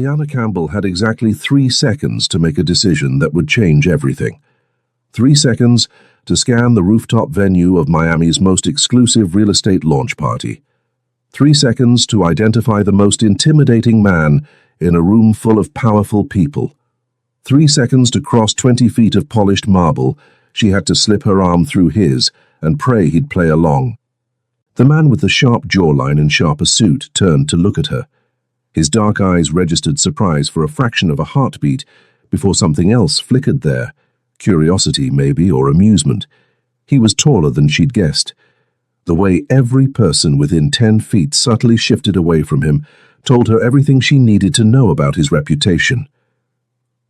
Ayanna Campbell had exactly 3 seconds to make a decision that would change everything. 3 seconds to scan the rooftop venue of Miami's most exclusive real estate launch party. 3 seconds to identify the most intimidating man in a room full of powerful people. 3 seconds to cross 20 feet of polished marble. She had to slip her arm through his and pray he'd play along. The man with the sharp jawline and sharper suit turned to look at her. His dark eyes registered surprise for a fraction of a heartbeat before something else flickered there. Curiosity, maybe, or amusement. He was taller than she'd guessed. The way every person within 10 feet subtly shifted away from him told her everything she needed to know about his reputation.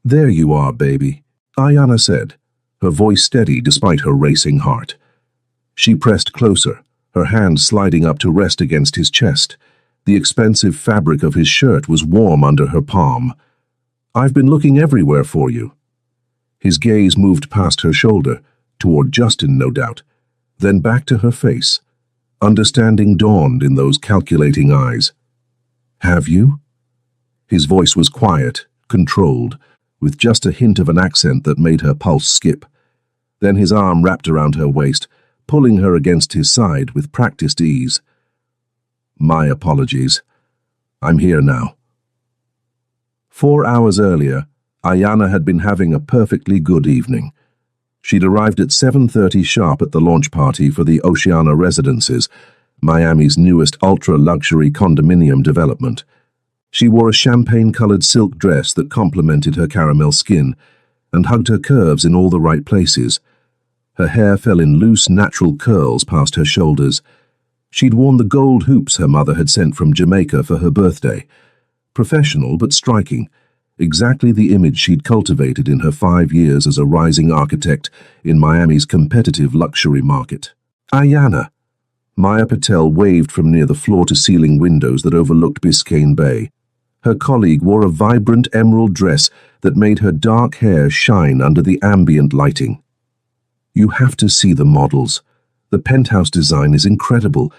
"There you are, baby," Ayanna said, her voice steady despite her racing heart. She pressed closer, her hand sliding up to rest against his chest. The expensive fabric of his shirt was warm under her palm. "I've been looking everywhere for you." His gaze moved past her shoulder, toward Justin, no doubt, then back to her face. Understanding dawned in those calculating eyes. "Have you?" His voice was quiet, controlled, with just a hint of an accent that made her pulse skip. Then his arm wrapped around her waist, pulling her against his side with practiced ease. "My apologies. I'm here now." 4 hours earlier, Ayanna had been having a perfectly good evening. She'd arrived at 7:30 sharp at the launch party for the Oceana Residences, Miami's newest ultra-luxury condominium development. She wore a champagne-colored silk dress that complemented her caramel skin and hugged her curves in all the right places. Her hair fell in loose, natural curls past her shoulders. She'd worn the gold hoops her mother had sent from Jamaica for her birthday. Professional but striking, exactly the image she'd cultivated in her 5 years as a rising architect in Miami's competitive luxury market. "Ayanna," Maya Patel waved from near the floor-to-ceiling windows that overlooked Biscayne Bay. Her colleague wore a vibrant emerald dress that made her dark hair shine under the ambient lighting. "You have to see the models. The penthouse design is incredible.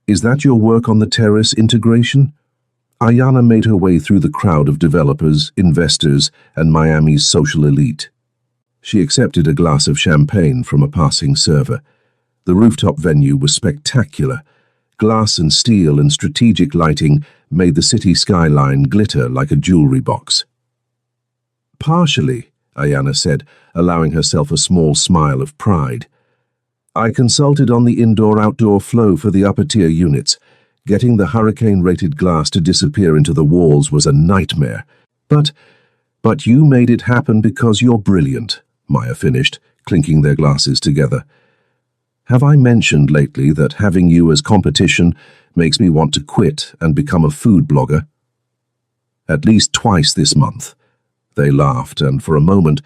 Is that your work on the terrace integration?" Ayanna made her way through the crowd of developers, investors, and Miami's social elite. She accepted a glass of champagne from a passing server. The rooftop venue was spectacular. Glass and steel and strategic lighting made the city skyline glitter like a jewelry box. "Partially," Ayanna said, allowing herself a small smile of pride. "I consulted on the indoor-outdoor flow for the upper-tier units. Getting the hurricane-rated glass to disappear into the walls was a nightmare. But you made it happen because you're brilliant," Maya finished, clinking their glasses together. "Have I mentioned lately that having you as competition makes me want to quit and become a food blogger?" "At least twice this month." They laughed, and for a moment,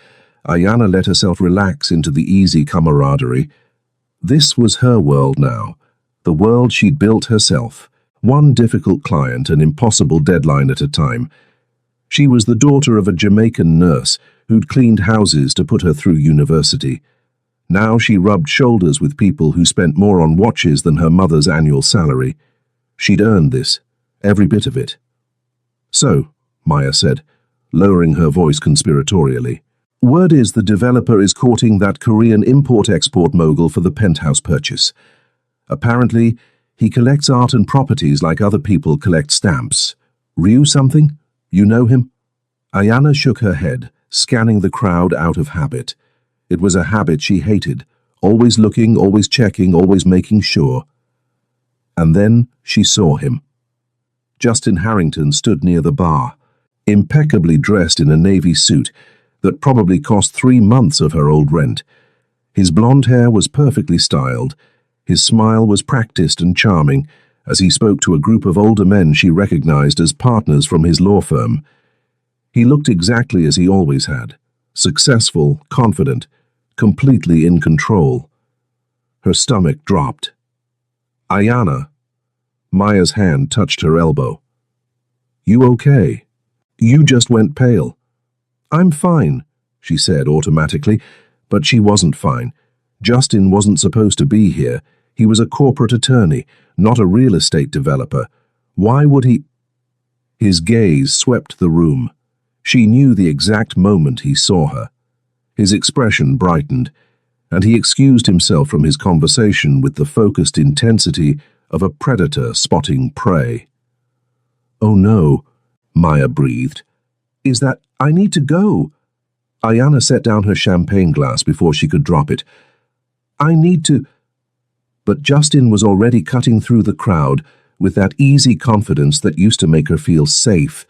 Ayanna let herself relax into the easy camaraderie. This was her world now, the world she'd built herself, one difficult client, an impossible deadline at a time. She was the daughter of a Jamaican nurse who'd cleaned houses to put her through university. Now she rubbed shoulders with people who spent more on watches than her mother's annual salary. She'd earned this, every bit of it. "So," Maya said, lowering her voice conspiratorially, "word is the developer is courting that Korean import-export mogul for the penthouse purchase. Apparently, he collects art and properties like other people collect stamps. Ryu something? You know him?" Ayanna shook her head, scanning the crowd out of habit. It was a habit she hated, always looking, always checking, always making sure. And then she saw him. Justin Harrington stood near the bar, impeccably dressed in a navy suit that probably cost 3 months of her old rent. His blonde hair was perfectly styled. His smile was practiced and charming as he spoke to a group of older men she recognized as partners from his law firm. He looked exactly as he always had, successful, confident, completely in control. Her stomach dropped. "Ayanna." Maya's hand touched her elbow. "You okay? You just went pale." "I'm fine," she said automatically, but she wasn't fine. Justin wasn't supposed to be here. He was a corporate attorney, not a real estate developer. Why would he? His gaze swept the room. She knew the exact moment he saw her. His expression brightened, and he excused himself from his conversation with the focused intensity of a predator spotting prey. "Oh no," Maya breathed. "Is that— I need to go." Ayana set down her champagne glass before she could drop it. "I need to—" But Justin was already cutting through the crowd with that easy confidence that used to make her feel safe,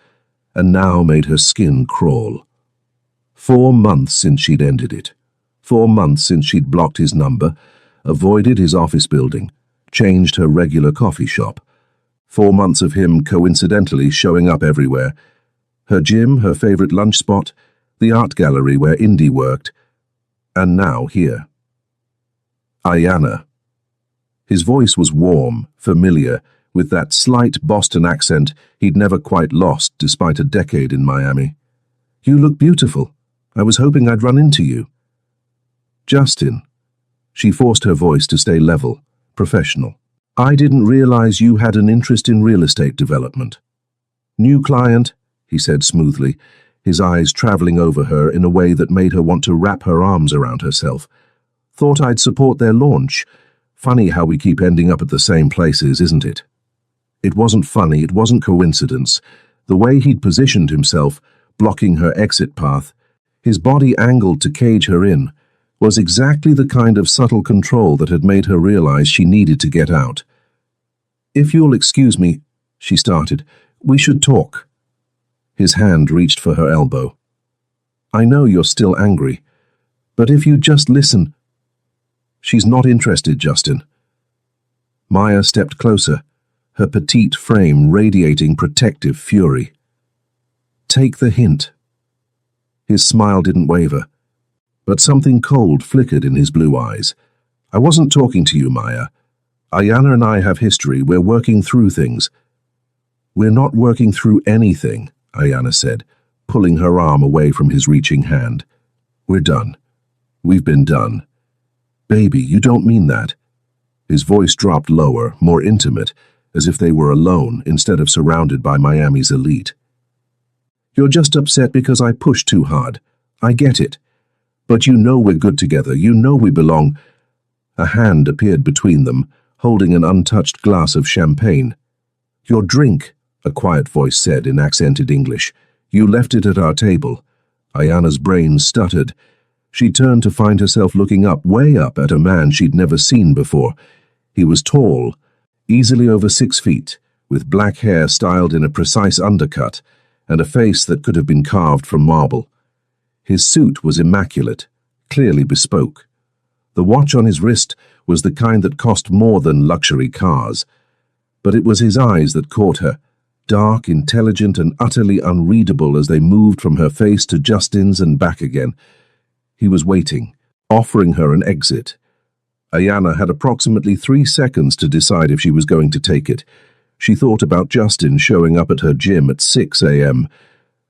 and now made her skin crawl. 4 months since she'd ended it. 4 months since she'd blocked his number, avoided his office building, changed her regular coffee shop. 4 months of him coincidentally showing up everywhere. Her gym, her favorite lunch spot, the art gallery where Indy worked, and now here. Ayana. His voice was warm, familiar, with that slight Boston accent he'd never quite lost despite a decade in Miami. "You look beautiful. I was hoping I'd run into you." "Justin." She forced her voice to stay level, professional. "I didn't realize you had an interest in real estate development." "New client," he said smoothly, his eyes traveling over her in a way that made her want to wrap her arms around herself. "Thought I'd support their launch. Funny how we keep ending up at the same places, isn't it?" It wasn't funny, it wasn't coincidence. The way he'd positioned himself, blocking her exit path, his body angled to cage her in, was exactly the kind of subtle control that had made her realize she needed to get out. "If you'll excuse me," she started, "we should talk." His hand reached for her elbow. "I know you're still angry, but if you just listen—" "She's not interested, Justin." Maya stepped closer, her petite frame radiating protective fury. "Take the hint." His smile didn't waver, but something cold flickered in his blue eyes. "I wasn't talking to you, Maya. Ayana and I have history. We're working through things." "We're not working through anything," Ayana said, pulling her arm away from his reaching hand. "We're done. We've been done." "Baby, you don't mean that." His voice dropped lower, more intimate, as if they were alone instead of surrounded by Miami's elite. "You're just upset because I pushed too hard. I get it. But you know we're good together. You know we belong." A hand appeared between them, holding an untouched glass of champagne. "Your drink," a quiet voice said in accented English. "You left it at our table." Ayana's brain stuttered. She turned to find herself looking up, way up, at a man she'd never seen before. He was tall, easily over 6 feet, with black hair styled in a precise undercut, and a face that could have been carved from marble. His suit was immaculate, clearly bespoke. The watch on his wrist was the kind that cost more than luxury cars. But it was his eyes that caught her, dark, intelligent, and utterly unreadable as they moved from her face to Justin's and back again. He was waiting, offering her an exit. Ayana had approximately 3 seconds to decide if she was going to take it. She thought about Justin showing up at her gym at 6 a.m.,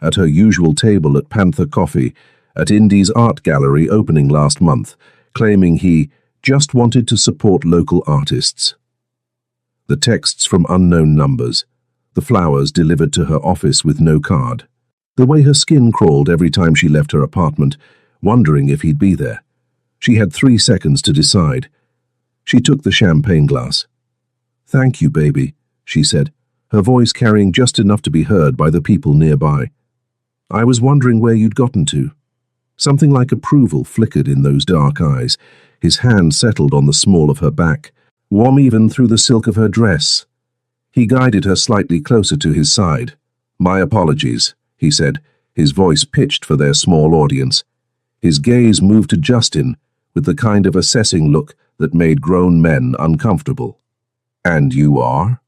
at her usual table at Panther Coffee, at Indy's art gallery opening last month, claiming he just wanted to support local artists. The texts from unknown numbers, the flowers delivered to her office with no card, the way her skin crawled every time she left her apartment, wondering if he'd be there. She had 3 seconds to decide. She took the champagne glass. "Thank you, baby," she said, her voice carrying just enough to be heard by the people nearby. "I was wondering where you'd gotten to." Something like approval flickered in those dark eyes. His hand settled on the small of her back, warm even through the silk of her dress. He guided her slightly closer to his side. "My apologies," he said, his voice pitched for their small audience. His gaze moved to Justin with the kind of assessing look that made grown men uncomfortable. "And you are?"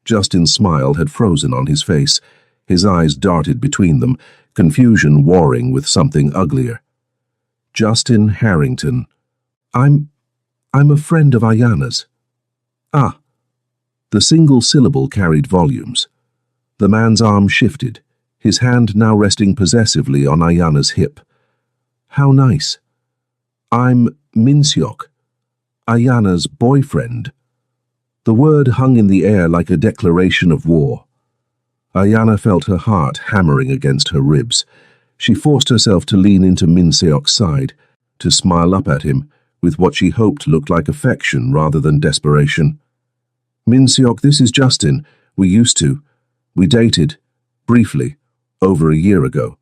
Justin's smile had frozen on his face. His eyes darted between them, confusion warring with something uglier. "Justin Harrington. I'm a friend of Ayana's." "Ah." The single syllable carried volumes. The man's arm shifted, his hand now resting possessively on Ayana's hip. "How nice. I'm Minsyok, Ayana's boyfriend." The word hung in the air like a declaration of war. Ayana felt her heart hammering against her ribs. She forced herself to lean into Min Seok's side, to smile up at him, with what she hoped looked like affection rather than desperation. Min Seok, this is Justin. We dated, briefly, over a year ago.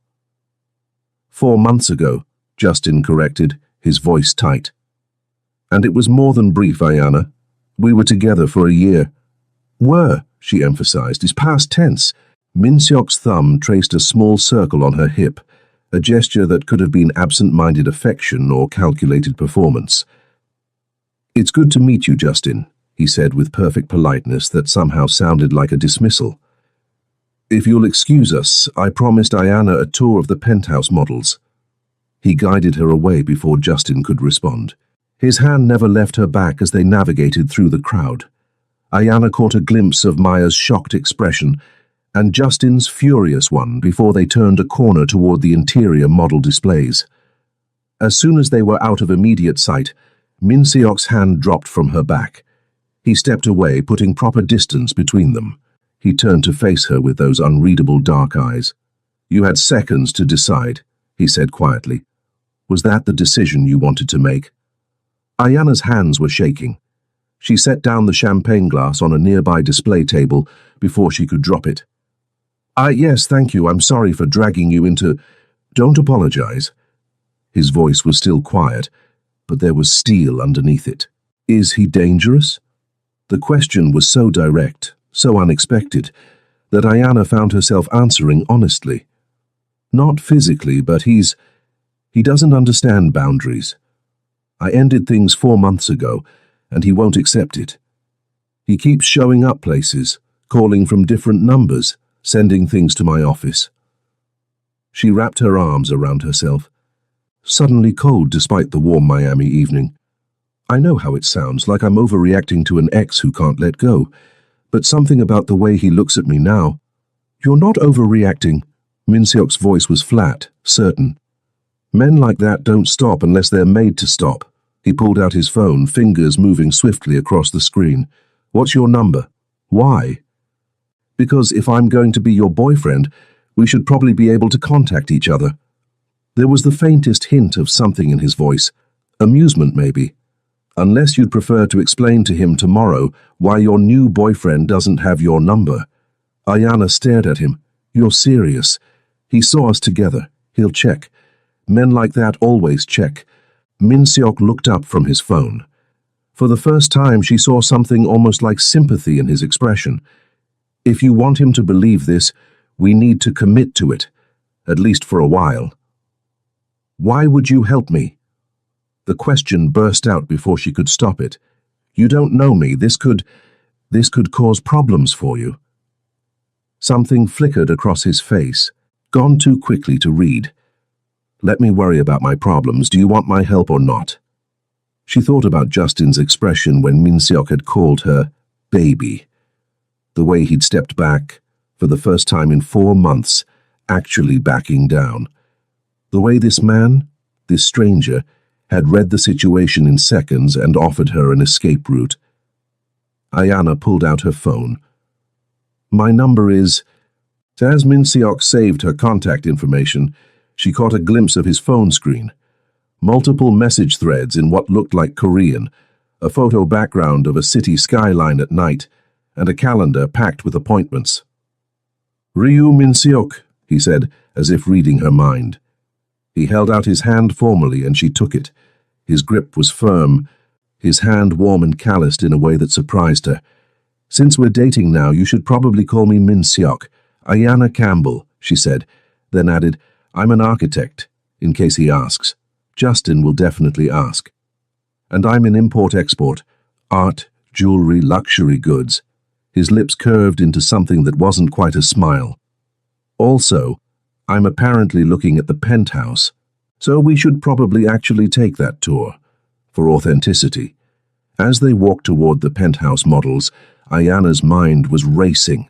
4 months ago, Justin corrected, his voice tight. And it was more than brief, Ayana. We were together for a year. Were, she emphasized, is past tense. Min Seok's thumb traced a small circle on her hip, a gesture that could have been absent-minded affection or calculated performance. It's good to meet you, Justin, he said with perfect politeness that somehow sounded like a dismissal. If you'll excuse us, I promised Ayana a tour of the penthouse models. He guided her away before Justin could respond. His hand never left her back as they navigated through the crowd. Ayana caught a glimpse of Maya's shocked expression and Justin's furious one before they turned a corner toward the interior model displays. As soon as they were out of immediate sight, Min Seok's hand dropped from her back. He stepped away, putting proper distance between them. He turned to face her with those unreadable dark eyes. You had seconds to decide, he said quietly. Was that the decision you wanted to make? Ayana's hands were shaking. She set down the champagne glass on a nearby display table before she could drop it. Yes, thank you. I'm sorry for dragging you into... Don't apologize. His voice was still quiet, but there was steel underneath it. Is he dangerous? The question was so direct, so unexpected, that Ayana found herself answering honestly. Not physically, but he doesn't understand boundaries. I ended things 4 months ago, and he won't accept it. He keeps showing up places, calling from different numbers, sending things to my office. She wrapped her arms around herself, suddenly cold despite the warm Miami evening. I know how it sounds, like I'm overreacting to an ex who can't let go, but something about the way he looks at me now. You're not overreacting. Min Seok's voice was flat, certain. Men like that don't stop unless they're made to stop. He pulled out his phone, fingers moving swiftly across the screen. What's your number? Why? Because if I'm going to be your boyfriend, we should probably be able to contact each other. There was the faintest hint of something in his voice. Amusement, maybe. Unless you'd prefer to explain to him tomorrow why your new boyfriend doesn't have your number. Ayana stared at him. You're serious. He saw us together. He'll check. Men like that always check. Min Seok looked up from his phone. For the first time, she saw something almost like sympathy in his expression. If you want him to believe this, we need to commit to it, at least for a while. Why would you help me? The question burst out before she could stop it. You don't know me. This could cause problems for you. Something flickered across his face, gone too quickly to read. Let me worry about my problems. Do you want my help or not? She thought about Justin's expression when Min Seok had called her baby. The way he'd stepped back, for the first time in 4 months, actually backing down. The way this man, this stranger, had read the situation in seconds and offered her an escape route. Ayana pulled out her phone. My number is... As Min Seok saved her contact information, she caught a glimpse of his phone screen. Multiple message threads in what looked like Korean, a photo background of a city skyline at night, and a calendar packed with appointments. Ryu Min Seok, he said, as if reading her mind. He held out his hand formally and she took it. His grip was firm, his hand warm and calloused in a way that surprised her. Since we're dating now, you should probably call me Min Seok. Ayana Campbell, she said, then added, I'm an architect, in case he asks. Justin will definitely ask. And I'm in import-export, art, jewelry, luxury goods. His lips curved into something that wasn't quite a smile. Also, I'm apparently looking at the penthouse, so we should probably actually take that tour, for authenticity. As they walked toward the penthouse models, Ayana's mind was racing.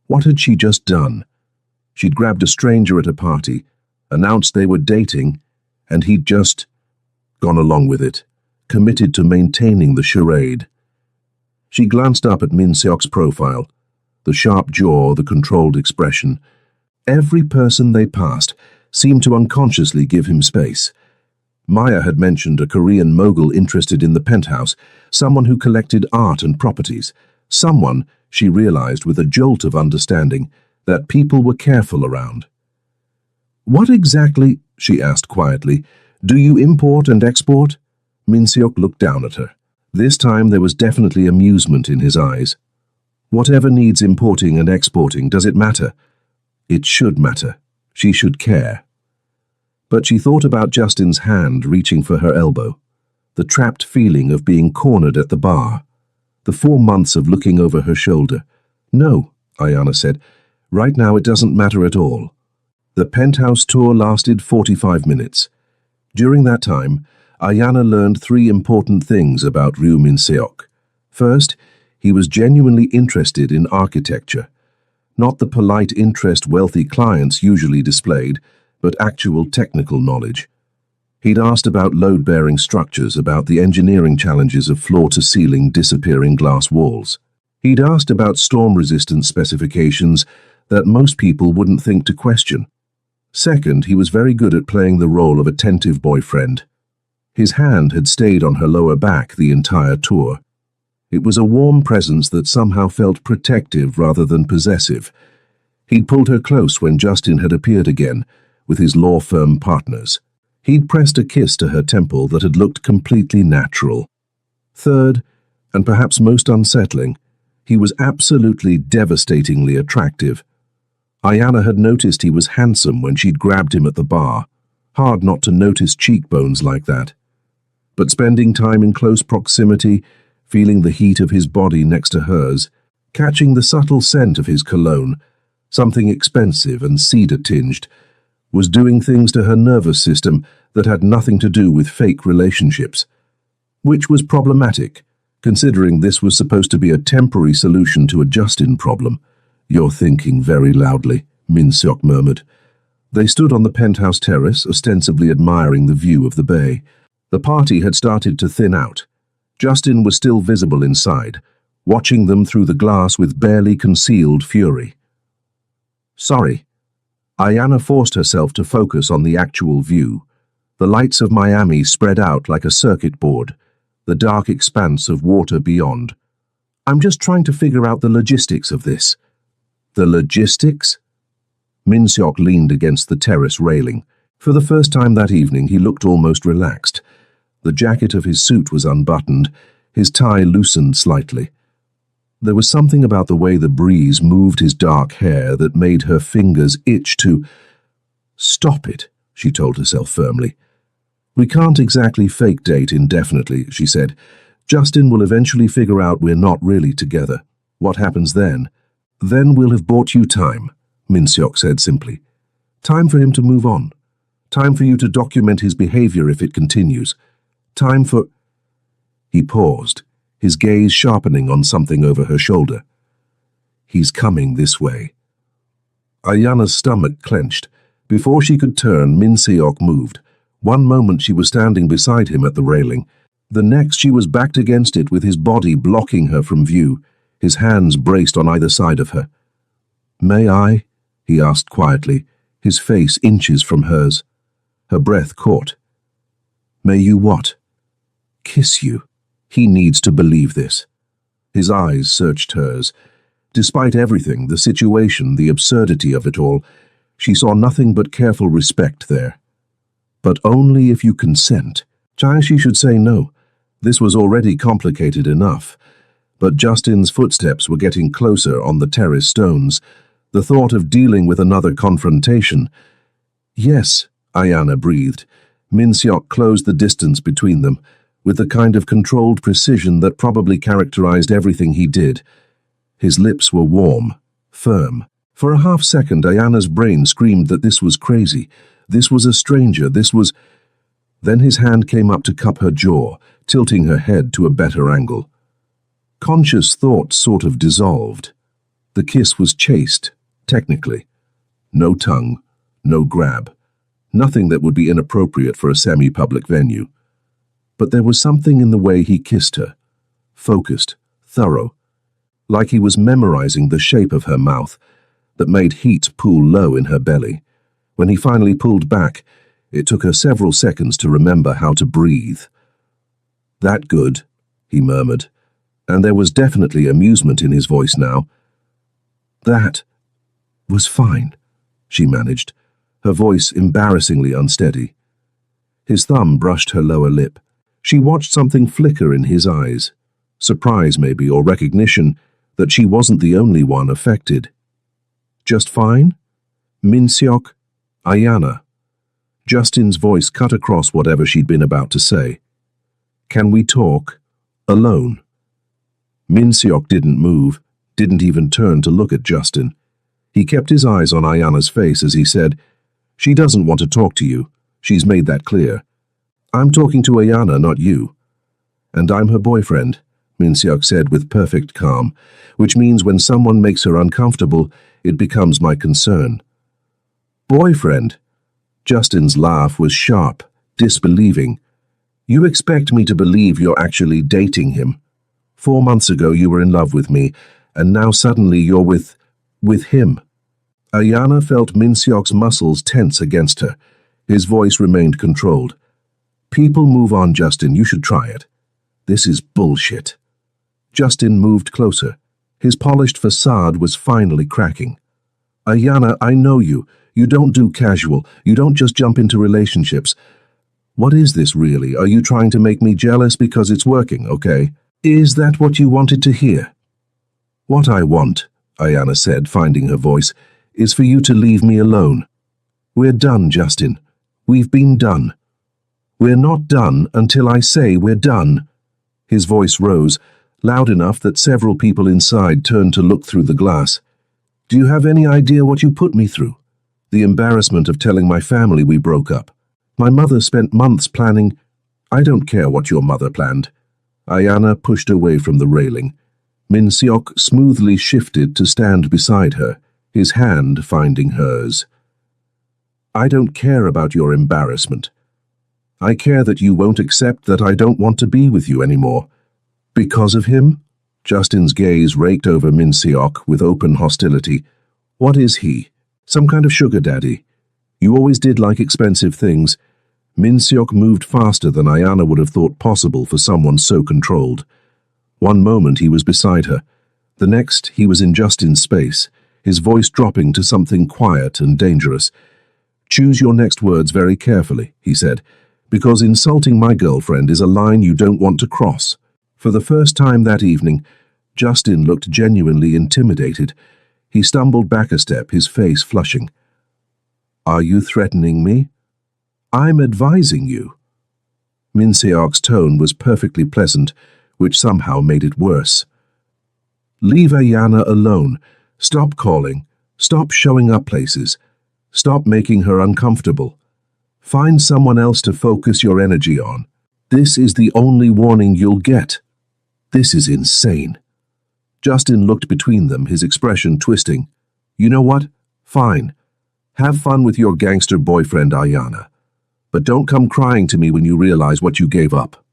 What had she just done? She'd grabbed a stranger at a party, announced they were dating, and he'd just gone along with it, committed to maintaining the charade. She glanced up at Min Seok's profile. The sharp jaw, the controlled expression. Every person they passed seemed to unconsciously give him space. Maya had mentioned a Korean mogul interested in the penthouse, someone who collected art and properties, someone, she realized with a jolt of understanding, that people were careful around. "What exactly," she asked quietly, "do you import and export?" Min-seok looked down at her. This time there was definitely amusement in his eyes. "Whatever needs importing and exporting, does it matter?" It should matter. She should care. But she thought about Justin's hand reaching for her elbow, the trapped feeling of being cornered at the bar, the 4 months of looking over her shoulder. "No," Ayana said, "right now it doesn't matter at all." The penthouse tour lasted 45 minutes. During that time, Ayana learned 3 important things about Ryu Min-seok. First, he was genuinely interested in architecture. Not the polite interest wealthy clients usually displayed, but actual technical knowledge. He'd asked about load-bearing structures, about the engineering challenges of floor-to-ceiling disappearing glass walls. He'd asked about storm-resistance specifications that most people wouldn't think to question. Second, he was very good at playing the role of attentive boyfriend. His hand had stayed on her lower back the entire tour. It was a warm presence that somehow felt protective rather than possessive. He'd pulled her close when Justin had appeared again, with his law firm partners. He'd pressed a kiss to her temple that had looked completely natural. Third, and perhaps most unsettling, he was absolutely devastatingly attractive. Ayana had noticed he was handsome when she'd grabbed him at the bar. Hard not to notice cheekbones like that. But spending time in close proximity, feeling the heat of his body next to hers, catching the subtle scent of his cologne, something expensive and cedar-tinged, was doing things to her nervous system that had nothing to do with fake relationships. Which was problematic, considering this was supposed to be a temporary solution to a Justin problem. "You're thinking very loudly," Min-seok murmured. They stood on the penthouse terrace, ostensibly admiring the view of the bay. The party had started to thin out. Justin was still visible inside, watching them through the glass with barely concealed fury. "Sorry." Ayana forced herself to focus on the actual view. The lights of Miami spread out like a circuit board, the dark expanse of water beyond. "I'm just trying to figure out the logistics of this." "The logistics?" Min-seok leaned against the terrace railing. For the first time that evening, he looked almost relaxed. The jacket of his suit was unbuttoned, his tie loosened slightly. There was something about the way the breeze moved his dark hair that made her fingers itch to... "Stop it," she told herself firmly. "We can't exactly fake date indefinitely," she said. "Justin will eventually figure out we're not really together. What happens then?" "Then we'll have bought you time," Min-seok said simply. "Time for him to move on. Time for you to document his behavior if it continues. Time for..." He paused, his gaze sharpening on something over her shoulder. "He's coming this way." Ayana's stomach clenched. Before she could turn, Min-seok moved. One moment she was standing beside him at the railing. The next she was backed against it with his body blocking her from view, his hands braced on either side of her. "May I?" he asked quietly, his face inches from hers. Her breath caught. "May you what?" "Kiss you." He needs to believe this. His eyes searched hers. Despite everything, the situation, the absurdity of it all, she saw nothing but careful respect there. "But only if you consent." She should say no. This was already complicated enough. But Justin's footsteps were getting closer on the terrace stones. The thought of dealing with another confrontation. "Yes," Ayana breathed. Min-seok closed the distance between them, with the kind of controlled precision that probably characterized everything he did. His lips were warm, firm. For a half-second, Ayana's brain screamed that this was crazy. This was a stranger, this was... Then his hand came up to cup her jaw, tilting her head to a better angle. Conscious thought sort of dissolved. The kiss was chaste, technically. No tongue, no grab. Nothing that would be inappropriate for a semi-public venue. But there was something in the way he kissed her. Focused, thorough. like he was memorizing the shape of her mouth that made heat pool low in her belly. When he finally pulled back, it took her several seconds to remember how to breathe. "That good," he murmured, and there was definitely amusement in his voice now. "That was fine," she managed, her voice embarrassingly unsteady. His thumb brushed her lower lip. She watched something flicker in his eyes, surprise maybe, or recognition that she wasn't the only one affected. "Just fine? Minseok, Ayana." Justin's voice cut across whatever she'd been about to say. "Can we talk? Alone?" Minseok didn't move, didn't even turn to look at Justin. He kept his eyes on Ayana's face as he said, "She doesn't want to talk to you. She's made that clear. I'm talking to Ayana, not you." "And I'm her boyfriend," Minseok said with perfect calm, "which means when someone makes her uncomfortable, it becomes my concern." "Boyfriend?" Justin's laugh was sharp, disbelieving. "You expect me to believe you're actually dating him? 4 months ago you were in love with me, and now suddenly you're with him." Ayana felt Minseok's muscles tense against her. His voice remained controlled. "People move on, Justin. You should try it. This is bullshit." Justin moved closer. His polished facade was finally cracking. "Ayana, I know you. You don't do casual. You don't just jump into relationships. What is this really? Are you trying to make me jealous because it's working, okay? Is that what you wanted to hear?" "What I want," Ayana said, finding her voice, "is for you to leave me alone. We're done, Justin. We've been done. We're not done until I say we're done." His voice rose, loud enough that several people inside turned to look through the glass. "Do you have any idea what you put me through? The embarrassment of telling my family we broke up. My mother spent months planning—" "I don't care what your mother planned." Ayana pushed away from the railing. Minseok smoothly shifted to stand beside her, his hand finding hers. "I don't care about your embarrassment. I care that you won't accept that I don't want to be with you anymore." "Because of him?" Justin's gaze raked over Minseok with open hostility. "What is he? Some kind of sugar daddy? You always did like expensive things." Minseok moved faster than Ayana would have thought possible for someone so controlled. One moment he was beside her. The next he was in Justin's space, his voice dropping to something quiet and dangerous. "Choose your next words very carefully," he said, "because insulting my girlfriend is a line you don't want to cross." For the first time that evening, Justin looked genuinely intimidated. He stumbled back a step, his face flushing. "Are you threatening me?" "I'm advising you." Minseok's tone was perfectly pleasant, which somehow made it worse. "Leave Ayana alone. Stop calling. Stop showing up places. Stop making her uncomfortable. Find someone else to focus your energy on. This is the only warning you'll get." "This is insane." Justin looked between them, his expression twisting. "You know what? Fine. Have fun with your gangster boyfriend, Ayana. But don't come crying to me when you realize what you gave up."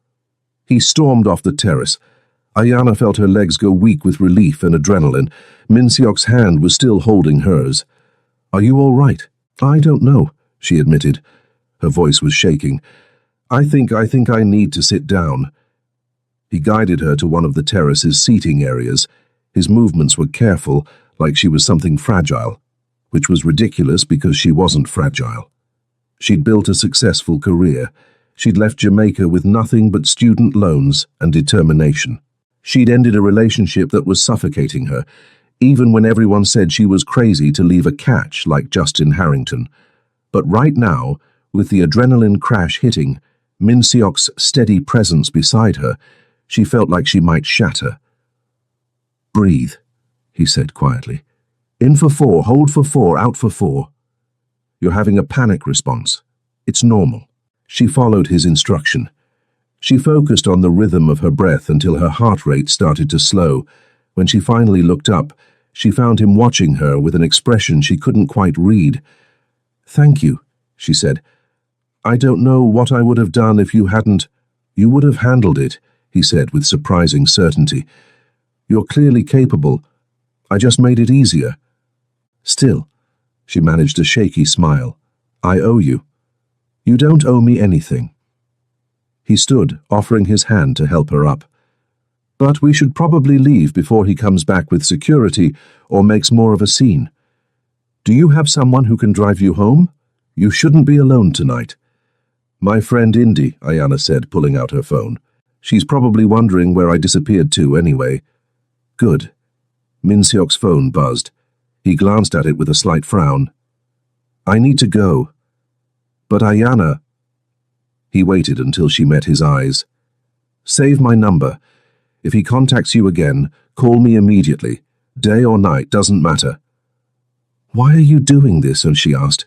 He stormed off the terrace. Ayana felt her legs go weak with relief and adrenaline. Minseok's hand was still holding hers. "Are you all right?" "I don't know," she admitted. Her voice was shaking. I think I need to sit down." He guided her to one of the terrace's seating areas. His movements were careful, like she was something fragile, which was ridiculous because she wasn't fragile. She'd built a successful career. She'd left Jamaica with nothing but student loans and determination. She'd ended a relationship that was suffocating her, even when everyone said she was crazy to leave a catch like Justin Harrington. But right now, with the adrenaline crash hitting, Minseok's steady presence beside her, she felt like she might shatter. "Breathe," he said quietly. "In for 4, hold for 4, out for 4. You're having a panic response. It's normal." She followed his instruction. She focused on the rhythm of her breath until her heart rate started to slow. When she finally looked up, she found him watching her with an expression she couldn't quite read. "Thank you," she said. "I don't know what I would have done if you hadn't—" "You would have handled it," he said with surprising certainty. You're clearly capable. I just made it easier. Still, she managed a shaky smile. I owe you. You don't owe me anything. He stood, offering his hand to help her up. But we should probably leave before he comes back with security or makes more of a scene. Do you have someone who can drive you home? You shouldn't be alone tonight. My friend Indy, Ayana said, pulling out her phone. She's probably wondering where I disappeared to anyway. Good. Min Seok's phone buzzed. He glanced at it with a slight frown. I need to go. But Ayana... He waited until she met his eyes. Save my number. If he contacts you again, call me immediately. Day or night, doesn't matter. Why are you doing this? And she asked.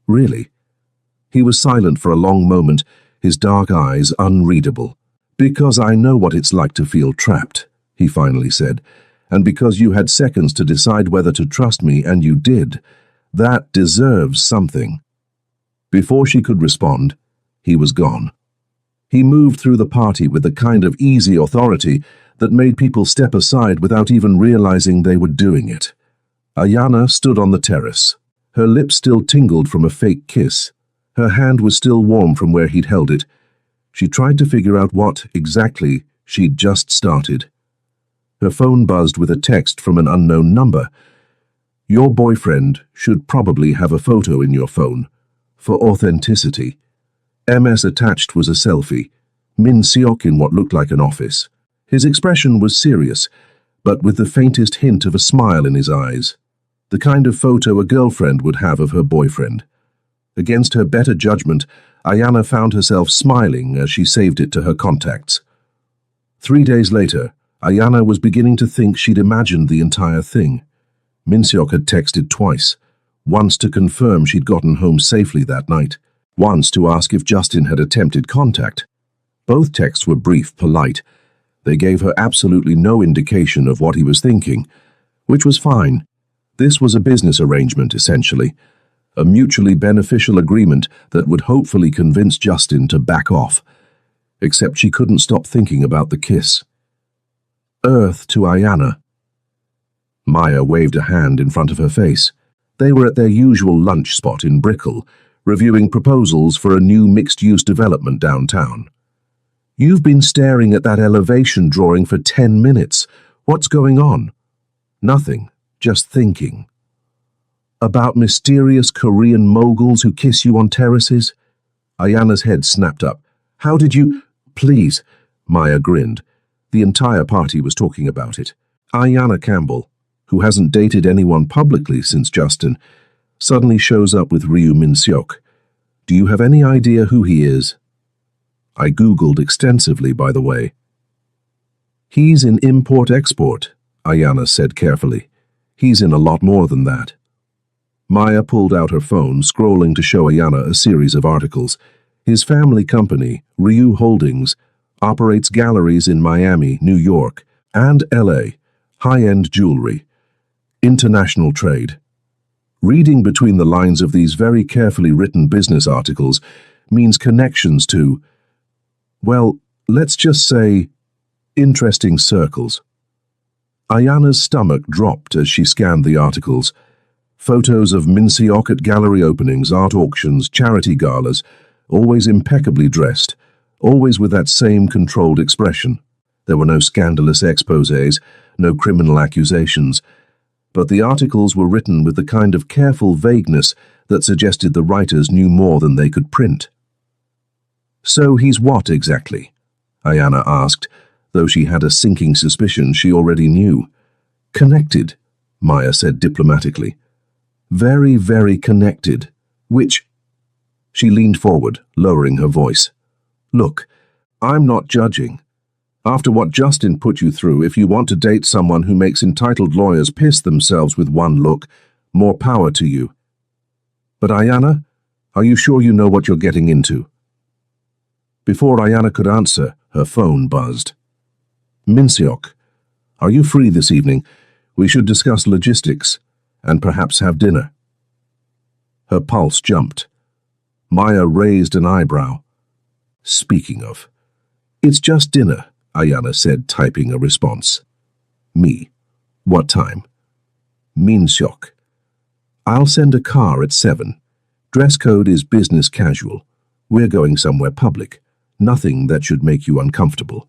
Really? He was silent for a long moment, his dark eyes unreadable. Because I know what it's like to feel trapped, he finally said, and because you had seconds to decide whether to trust me, and you did. That deserves something. Before she could respond, he was gone. He moved through the party with the kind of easy authority that made people step aside without even realizing they were doing it. Ayana stood on the terrace. Her lips still tingled from a fake kiss. Her hand was still warm from where he'd held it. She tried to figure out what, exactly, she'd just started. Her phone buzzed with a text from an unknown number. Your boyfriend should probably have a photo in your phone. For authenticity. MS attached was a selfie. Min Seok in what looked like an office. His expression was serious, but with the faintest hint of a smile in his eyes. The kind of photo a girlfriend would have of her boyfriend. Against her better judgment, Ayana found herself smiling as she saved it to her contacts. 3 days later, Ayana was beginning to think she'd imagined the entire thing. Min Seok had texted twice, once to confirm she'd gotten home safely that night, once to ask if Justin had attempted contact. Both texts were brief, polite. They gave her absolutely no indication of what he was thinking, which was fine. This was a business arrangement, essentially. A mutually beneficial agreement that would hopefully convince Justin to back off. Except she couldn't stop thinking about the kiss. Earth to Ayana. Maya waved a hand in front of her face. They were at their usual lunch spot in Brickell, reviewing proposals for a new mixed-use development downtown. You've been staring at that elevation drawing for 10 minutes. What's going on? Nothing, just thinking. About mysterious Korean moguls who kiss you on terraces? Ayana's head snapped up. How did you... Please, Maya grinned. The entire party was talking about it. Ayana Campbell, who hasn't dated anyone publicly since Justin, suddenly shows up with Ryu Min Seok. Do you have any idea who he is? I googled extensively, by the way. He's in import-export, Ayana said carefully. He's in a lot more than that. Maya pulled out her phone, scrolling to show Ayana a series of articles. His family company, Ryu Holdings, operates galleries in Miami, New York, and LA, high-end jewelry, international trade. Reading between the lines of these very carefully written business articles means connections to, well, let's just say, interesting circles. Ayana's stomach dropped as she scanned the articles. Photos of Min Seok at gallery openings, art auctions, charity galas, always impeccably dressed, always with that same controlled expression. There were no scandalous exposés, no criminal accusations, but the articles were written with the kind of careful vagueness that suggested the writers knew more than they could print. So he's what exactly? Ayana asked, though she had a sinking suspicion she already knew. Connected, Maya said diplomatically. Very, very connected. Which... She leaned forward, lowering her voice. Look, I'm not judging. After what Justin put you through, if you want to date someone who makes entitled lawyers piss themselves with one look, more power to you. But Ayana, are you sure you know what you're getting into? Before Ayana could answer, her phone buzzed. Min Seok, are you free this evening? We should discuss logistics, and perhaps have dinner. Her pulse jumped. Maya raised an eyebrow. Speaking of, it's just dinner, Ayana said, typing a response. Me. What time? Min Seok. I'll send a car at 7. Dress code is business casual. We're going somewhere public. Nothing that should make you uncomfortable.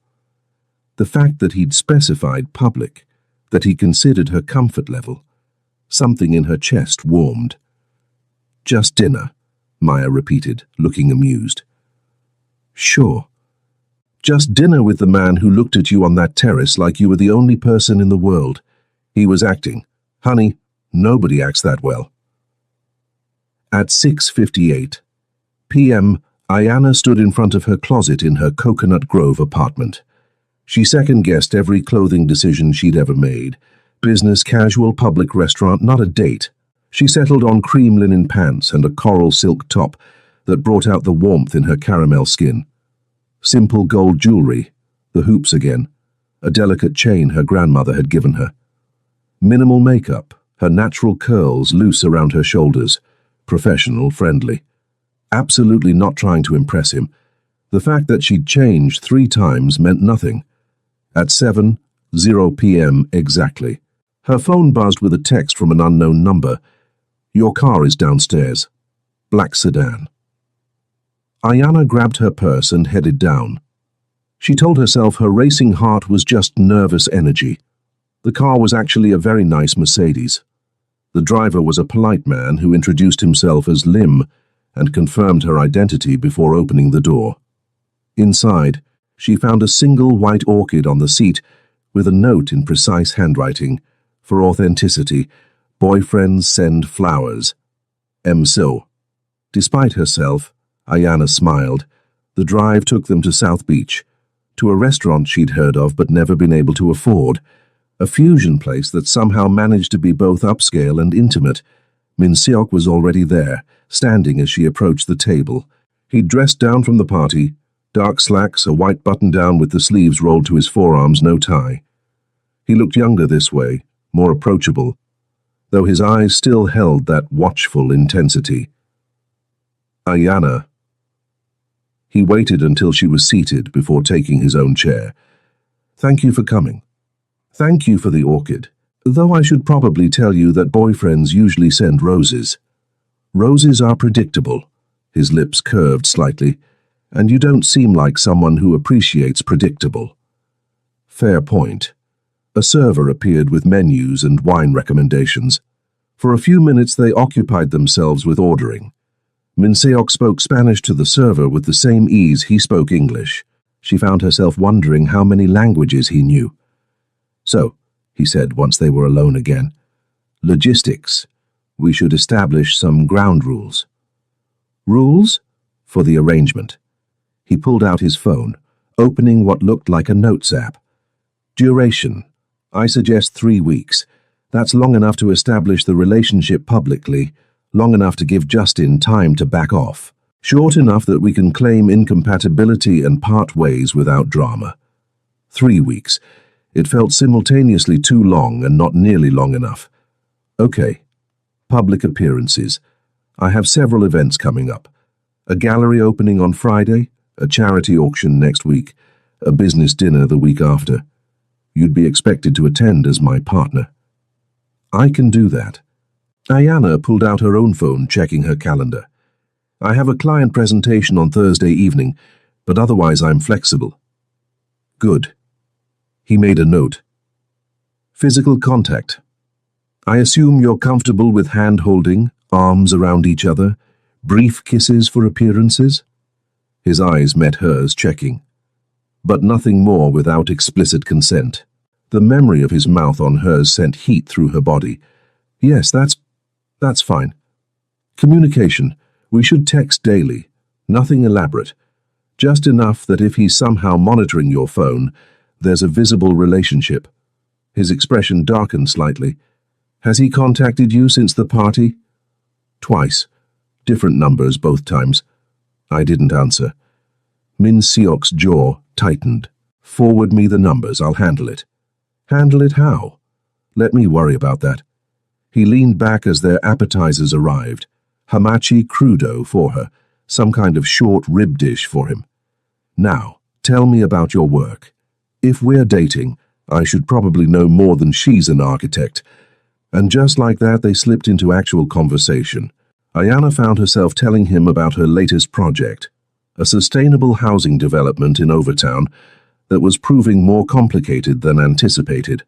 The fact that he'd specified public, that he considered her comfort level, something in her chest warmed. Just dinner, Maya repeated, looking amused. Sure. Just dinner with the man who looked at you on that terrace like you were the only person in the world. He was acting. Honey, nobody acts that well. At 6:58 p.m., Ayana stood in front of her closet in her Coconut Grove apartment. She second-guessed every clothing decision she'd ever made. Business, casual, public restaurant, not a date. She settled on cream linen pants and a coral silk top that brought out the warmth in her caramel skin. Simple gold jewelry, the hoops again, a delicate chain her grandmother had given her. Minimal makeup, her natural curls loose around her shoulders, professional, friendly. Absolutely not trying to impress him. The fact that she'd changed 3 times meant nothing. At 7:00 p.m. exactly, her phone buzzed with a text from an unknown number. Your car is downstairs. Black sedan. Ayana grabbed her purse and headed down. She told herself her racing heart was just nervous energy. The car was actually a very nice Mercedes. The driver was a polite man who introduced himself as Lim and confirmed her identity before opening the door. Inside, she found a single white orchid on the seat with a note in precise handwriting. For authenticity, boyfriends send flowers. So. Despite herself, Ayana smiled. The drive took them to South Beach, to a restaurant she'd heard of but never been able to afford, a fusion place that somehow managed to be both upscale and intimate. Min Seok was already there, standing as she approached the table. He'd dressed down from the party, dark slacks, a white button-down with the sleeves rolled to his forearms, no tie. He looked younger this way, more approachable, though his eyes still held that watchful intensity. Ayana. He waited until she was seated before taking his own chair. Thank you for coming. Thank you for the orchid, though I should probably tell you that boyfriends usually send roses. Roses are predictable. His lips curved slightly, and you don't seem like someone who appreciates predictable. Fair point. A server appeared with menus and wine recommendations. For a few minutes they occupied themselves with ordering. Min Seok spoke Spanish to the server with the same ease he spoke English. She found herself wondering how many languages he knew. So, he said once they were alone again, logistics. We should establish some ground rules. Rules? For the arrangement. He pulled out his phone, opening what looked like a notes app. Duration. I suggest 3 weeks. That's long enough to establish the relationship publicly, long enough to give Justin time to back off, short enough that we can claim incompatibility and part ways without drama. 3 weeks. It felt simultaneously too long and not nearly long enough. Okay. Public appearances. I have several events coming up. A gallery opening on Friday, a charity auction next week, a business dinner the week after. You'd be expected to attend as my partner. I can do that. Ayana pulled out her own phone, checking her calendar. I have a client presentation on Thursday evening, but otherwise I'm flexible. Good. He made a note. Physical contact. I assume you're comfortable with hand-holding, arms around each other, brief kisses for appearances? His eyes met hers, checking. But nothing more without explicit consent. The memory of his mouth on hers sent heat through her body. Yes, that's fine. Communication. We should text daily. Nothing elaborate. Just enough that if he's somehow monitoring your phone, there's a visible relationship. His expression darkened slightly. Has he contacted you since the party? Twice. Different numbers both times. I didn't answer. Min Seok's jaw tightened. Forward me the numbers, I'll handle it. Handle it how? Let me worry about that. He leaned back as their appetizers arrived. Hamachi crudo for her, some kind of short rib dish for him. Now, tell me about your work. If we're dating, I should probably know more than she's an architect. And just like that, they slipped into actual conversation. Ayana found herself telling him about her latest project, a sustainable housing development in Overtown that was proving more complicated than anticipated.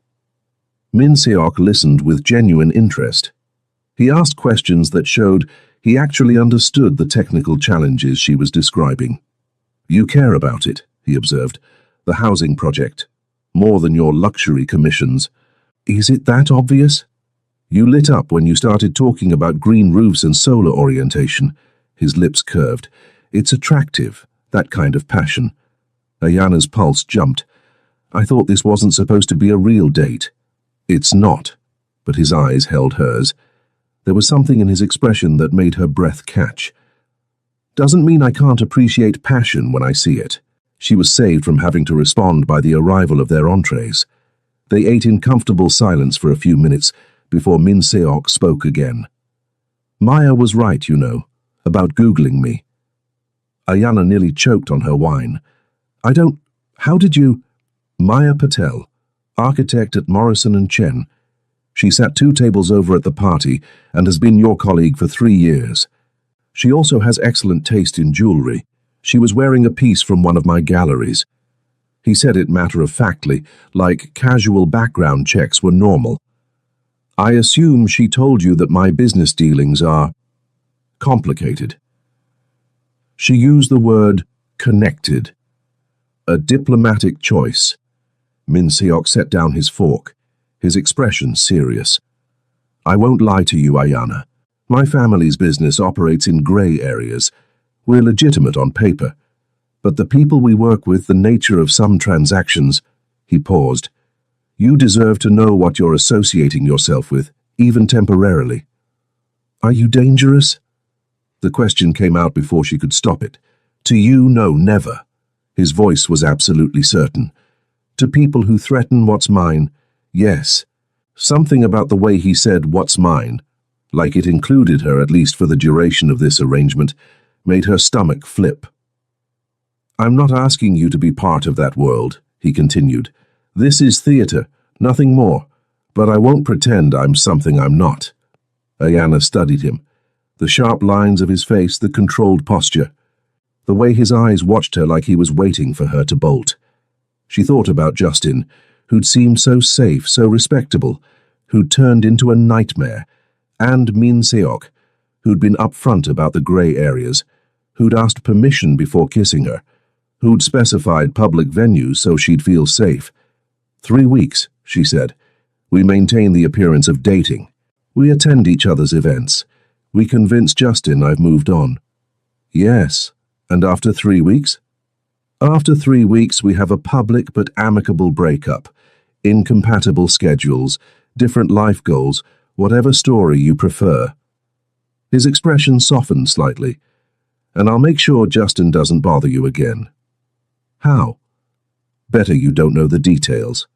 Min Seok listened with genuine interest. He asked questions that showed he actually understood the technical challenges she was describing. "You care about it," he observed, "the housing project, more than your luxury commissions. Is it that obvious?" "You lit up when you started talking about green roofs and solar orientation." His lips curved. "It's attractive, that kind of passion." Ayana's pulse jumped. "I thought this wasn't supposed to be a real date." "It's not," but his eyes held hers. There was something in his expression that made her breath catch. "Doesn't mean I can't appreciate passion when I see it." She was saved from having to respond by the arrival of their entrees. They ate in comfortable silence for a few minutes before Min Seok spoke again. "Maya was right, you know, about Googling me." Ayana nearly choked on her wine. How did you—" "Maya Patel, architect at Morrison and Chen. She sat 2 tables over at the party and has been your colleague for 3 years. She also has excellent taste in jewelry. She was wearing a piece from one of my galleries." He said it matter-of-factly, like casual background checks were normal. "I assume she told you that my business dealings are complicated." She used the word connected. A diplomatic choice. Min Seok set down his fork, his expression serious. "I won't lie to you, Ayana. My family's business operates in grey areas. We're legitimate on paper. But the people we work with, the nature of some transactions—" He paused. "You deserve to know what you're associating yourself with, even temporarily." "Are you dangerous?" The question came out before she could stop it. "To you, no, never." His voice was absolutely certain. "To people who threaten what's mine, yes." Something about the way he said "what's mine," like it included her at least for the duration of this arrangement, made her stomach flip. "I'm not asking you to be part of that world," he continued. "This is theater, nothing more. But I won't pretend I'm something I'm not." Ayana studied him. The sharp lines of his face, the controlled posture. The way his eyes watched her like he was waiting for her to bolt. She thought about Justin, who'd seemed so safe, so respectable, who'd turned into a nightmare, and Min Seok, who'd been upfront about the grey areas, who'd asked permission before kissing her, who'd specified public venues so she'd feel safe. 3 weeks, she said. We maintain the appearance of dating. We attend each other's events. We convince Justin I've moved on. Yes, and after 3 weeks? After 3 weeks we have a public but amicable breakup. Incompatible schedules, different life goals, whatever story you prefer. His expression softened slightly. And I'll make sure Justin doesn't bother you again. How? Better you don't know the details.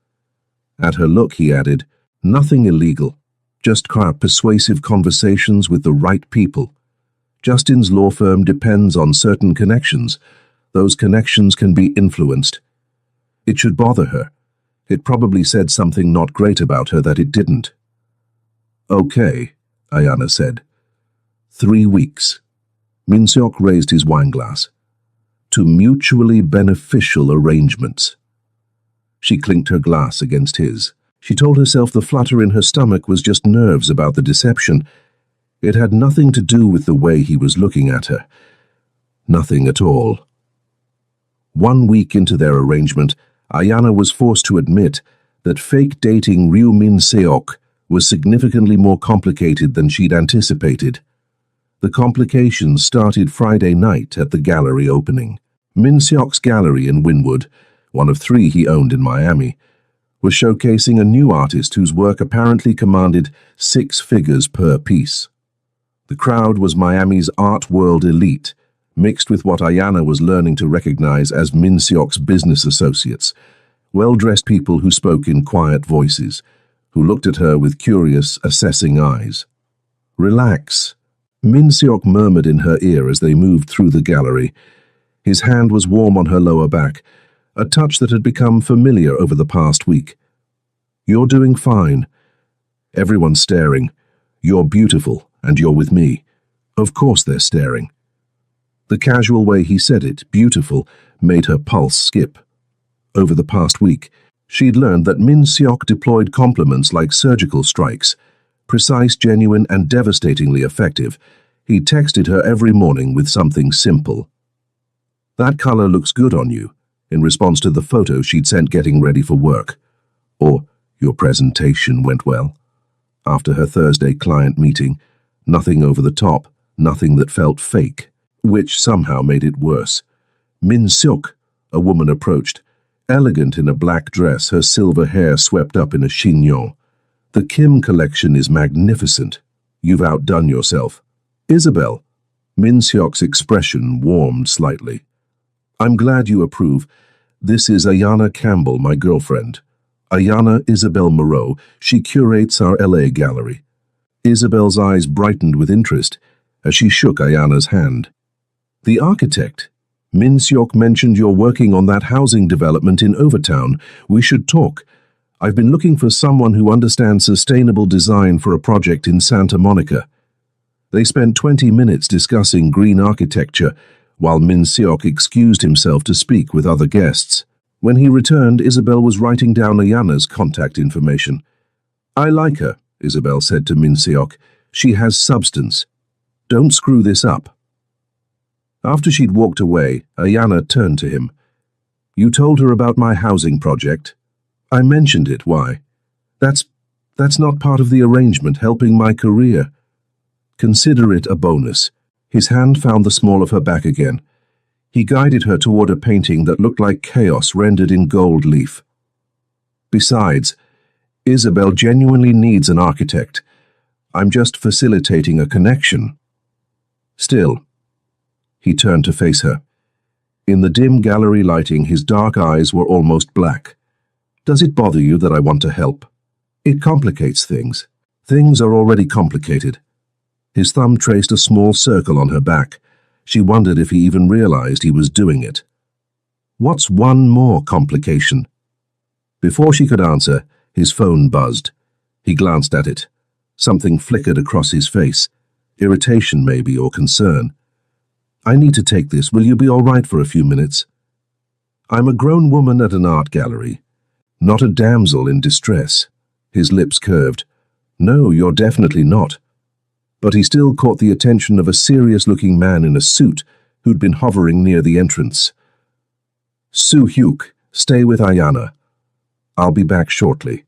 At her look, he added, nothing illegal, just persuasive conversations with the right people. Justin's law firm depends on certain connections. Those connections can be influenced. It should bother her. It probably said something not great about her that it didn't. Okay, Ayana said. 3 weeks. Min Seok raised his wineglass. To mutually beneficial arrangements. She clinked her glass against his. She told herself the flutter in her stomach was just nerves about the deception. It had nothing to do with the way he was looking at her. Nothing at all. 1 week into their arrangement, Ayana was forced to admit that fake dating Ryu Min Seok was significantly more complicated than she'd anticipated. The complications started Friday night at the gallery opening. Min Seok's gallery in Wynwood, one of 3 he owned in Miami, was showcasing a new artist whose work apparently commanded 6 figures per piece. The crowd was Miami's art world elite, mixed with what Ayana was learning to recognize as Min Seok's business associates, well-dressed people who spoke in quiet voices, who looked at her with curious, assessing eyes. Relax, Min Seok murmured in her ear as they moved through the gallery. His hand was warm on her lower back, a touch that had become familiar over the past week. You're doing fine. Everyone's staring. You're beautiful, and you're with me. Of course they're staring. The casual way he said it, beautiful, made her pulse skip. Over the past week, she'd learned that Min Seok deployed compliments like surgical strikes, precise, genuine, and devastatingly effective. He texted her every morning with something simple. "That color looks good on you," in response to the photo she'd sent getting ready for work. Or, "Your presentation went well." After her Thursday client meeting, nothing over the top, nothing that felt fake, which somehow made it worse. Min Seok, a woman approached, elegant in a black dress, her silver hair swept up in a chignon. "The Kim collection is magnificent. You've outdone yourself." "Isabel." Min Seok's expression warmed slightly. "I'm glad you approve. This is Ayana Campbell, my girlfriend. Ayana Isabel Moreau. She curates our LA gallery." Isabel's eyes brightened with interest as she shook Ayana's hand. "The architect. Min Seok mentioned you're working on that housing development in Overtown. We should talk. I've been looking for someone who understands sustainable design for a project in Santa Monica." They spent 20 minutes discussing green architecture, while Min Seok excused himself to speak with other guests. When he returned, Isabel was writing down Ayana's contact information. "I like her," Isabel said to Min Seok. "She has substance. Don't screw this up." After she'd walked away, Ayana turned to him. "You told her about my housing project?" "I mentioned it. Why?" That's not part of the arrangement, helping my career." "Consider it a bonus." His hand found the small of her back again. He guided her toward a painting that looked like chaos rendered in gold leaf. "Besides, Isabel genuinely needs an architect. I'm just facilitating a connection." "Still." He turned to face her. In the dim gallery lighting, his dark eyes were almost black. "Does it bother you that I want to help? It complicates things. Things are already complicated." His thumb traced a small circle on her back. She wondered if he even realized he was doing it. "What's one more complication?" Before she could answer, his phone buzzed. He glanced at it. Something flickered across his face. Irritation, maybe, or concern. "I need to take this. Will you be all right for a few minutes?" "I'm a grown woman at an art gallery, not a damsel in distress." His lips curved. "No, you're definitely not." But he still caught the attention of a serious-looking man in a suit who'd been hovering near the entrance. "Soo-hyuk, stay with Ayana. I'll be back shortly."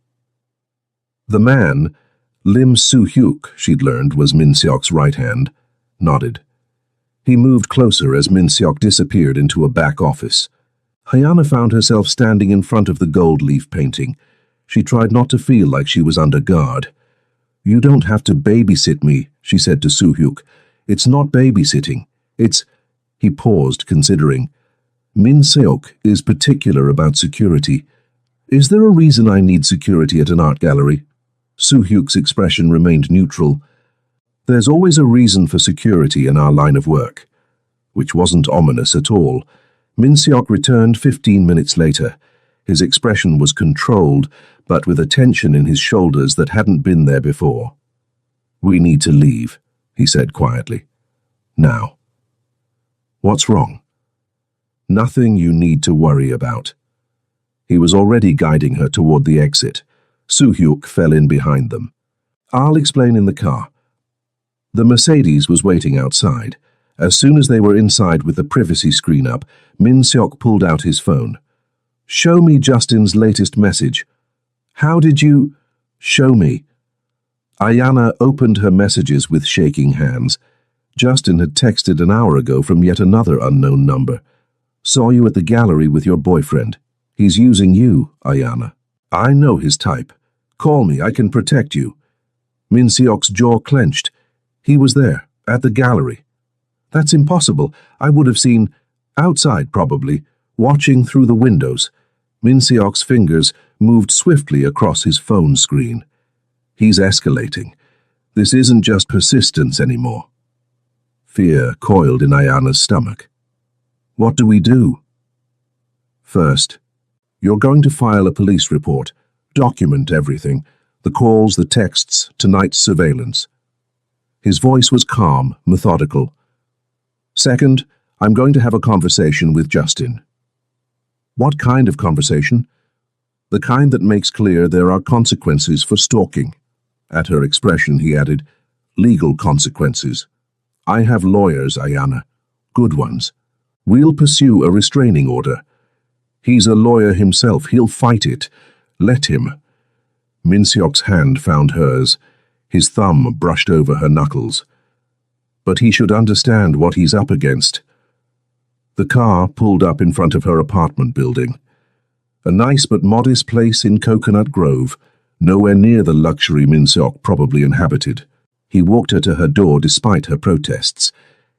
The man, Lim Soo-hyuk, she'd learned was Min Seok's right hand, nodded. He moved closer as Min Seok disappeared into a back office. Ayana found herself standing in front of the gold leaf painting. She tried not to feel like she was under guard. "You don't have to babysit me," she said to Soo-hyuk. "It's not babysitting. It's—" He paused, considering. "Min Seok is particular about security. Is there a reason I need security at an art gallery?" Soo-hyuk's expression remained neutral. "There's always a reason for security in our line of work." Which wasn't ominous at all. Min Seok returned 15 minutes later. His expression was controlled, but with a tension in his shoulders that hadn't been there before. "We need to leave," he said quietly. "Now." "What's wrong?" "Nothing you need to worry about." He was already guiding her toward the exit. Soo-hyuk fell in behind them. "I'll explain in the car." The Mercedes was waiting outside. As soon as they were inside with the privacy screen up, Min Seok pulled out his phone. "Show me Justin's latest message." "How did you—" "Show me." Ayana opened her messages with shaking hands. Justin had texted an hour ago from yet another unknown number. "Saw you at the gallery with your boyfriend. He's using you, Ayana. I know his type. Call me, I can protect you." Min Seok's jaw clenched. He was there, at the gallery. "That's impossible. I would have seen—" "Outside, probably, watching through the windows." Min Seok's fingers moved swiftly across his phone screen. "He's escalating. This isn't just persistence anymore." Fear coiled in Ayana's stomach. "What do we do?" "First, you're going to file a police report. Document everything. The calls, the texts, tonight's surveillance. His voice was calm, methodical. Second, I'm going to have a conversation with Justin. What kind of conversation? The kind that makes clear there are consequences for stalking. At her expression, he added, legal consequences. I have lawyers, Ayana. Good ones. We'll pursue a restraining order. He's a lawyer himself. He'll fight it. Let him. Minseok's hand found hers. His thumb brushed over her knuckles. But he should understand what he's up against. The car pulled up in front of her apartment building. A nice but modest place in Coconut Grove, nowhere near the luxury Minseok probably inhabited. He walked her to her door despite her protests.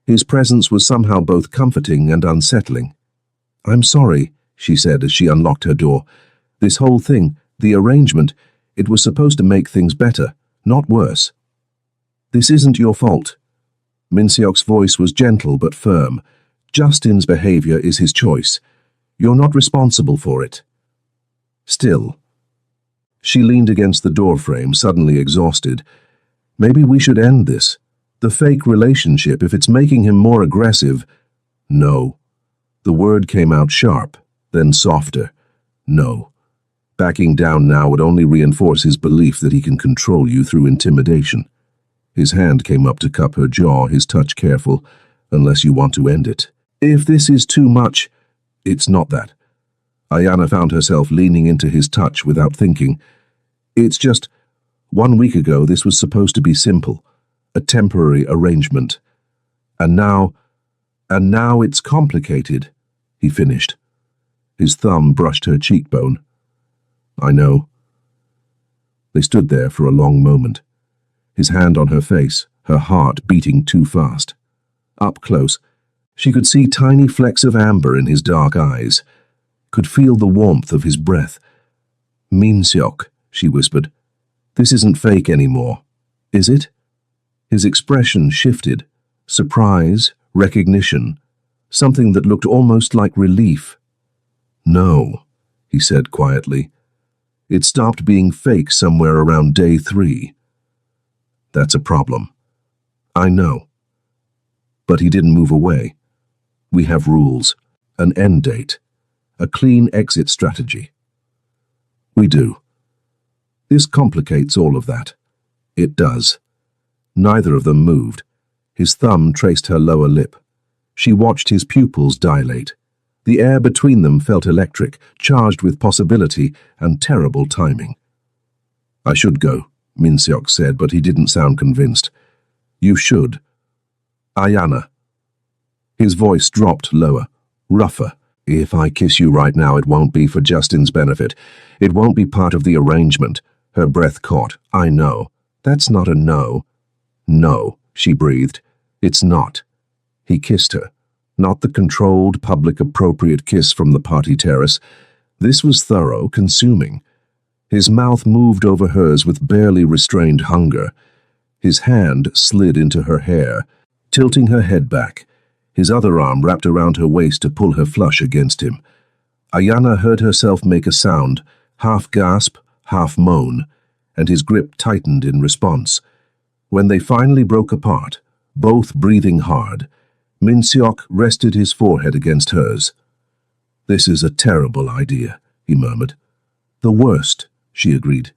His presence was somehow both comforting and unsettling. I'm sorry, she said as she unlocked her door. This whole thing, the arrangement, it was supposed to make things better, not worse. This isn't your fault. Minseok's voice was gentle but firm. Justin's behavior is his choice. You're not responsible for it. Still. She leaned against the doorframe, suddenly exhausted. Maybe we should end this. The fake relationship, if it's making him more aggressive. No. The word came out sharp, then softer. No. Backing down now would only reinforce his belief that he can control you through intimidation. His hand came up to cup her jaw, his touch careful, unless you want to end it. If this is too much, it's not that. Ayana found herself leaning into his touch without thinking. It's just, 1 week ago this was supposed to be simple, a temporary arrangement. And now it's complicated, he finished. His thumb brushed her cheekbone. I know. They stood there for a long moment, his hand on her face, her heart beating too fast. Up close, she could see tiny flecks of amber in his dark eyes, could feel the warmth of his breath. Minseok, she whispered, this isn't fake anymore, is it? His expression shifted, surprise, recognition, something that looked almost like relief. No, he said quietly. It stopped being fake somewhere around day 3. That's a problem. I know. But he didn't move away. We have rules, an end date, a clean exit strategy. We do. This complicates all of that. It does. Neither of them moved. His thumb traced her lower lip. She watched his pupils dilate. The air between them felt electric, charged with possibility and terrible timing. I should go, Minseok said, but he didn't sound convinced. You should. Ayana. His voice dropped lower, rougher. If I kiss you right now, it won't be for Justin's benefit. It won't be part of the arrangement. Her breath caught. I know. That's not a no. No, she breathed. It's not. He kissed her. Not the controlled, public, appropriate kiss from the party terrace. This was thorough, consuming. His mouth moved over hers with barely restrained hunger. His hand slid into her hair, tilting her head back. His other arm wrapped around her waist to pull her flush against him. Ayana heard herself make a sound, half gasp, half moan, and his grip tightened in response. When they finally broke apart, both breathing hard, Minseok rested his forehead against hers. This is a terrible idea, he murmured. The worst, she agreed.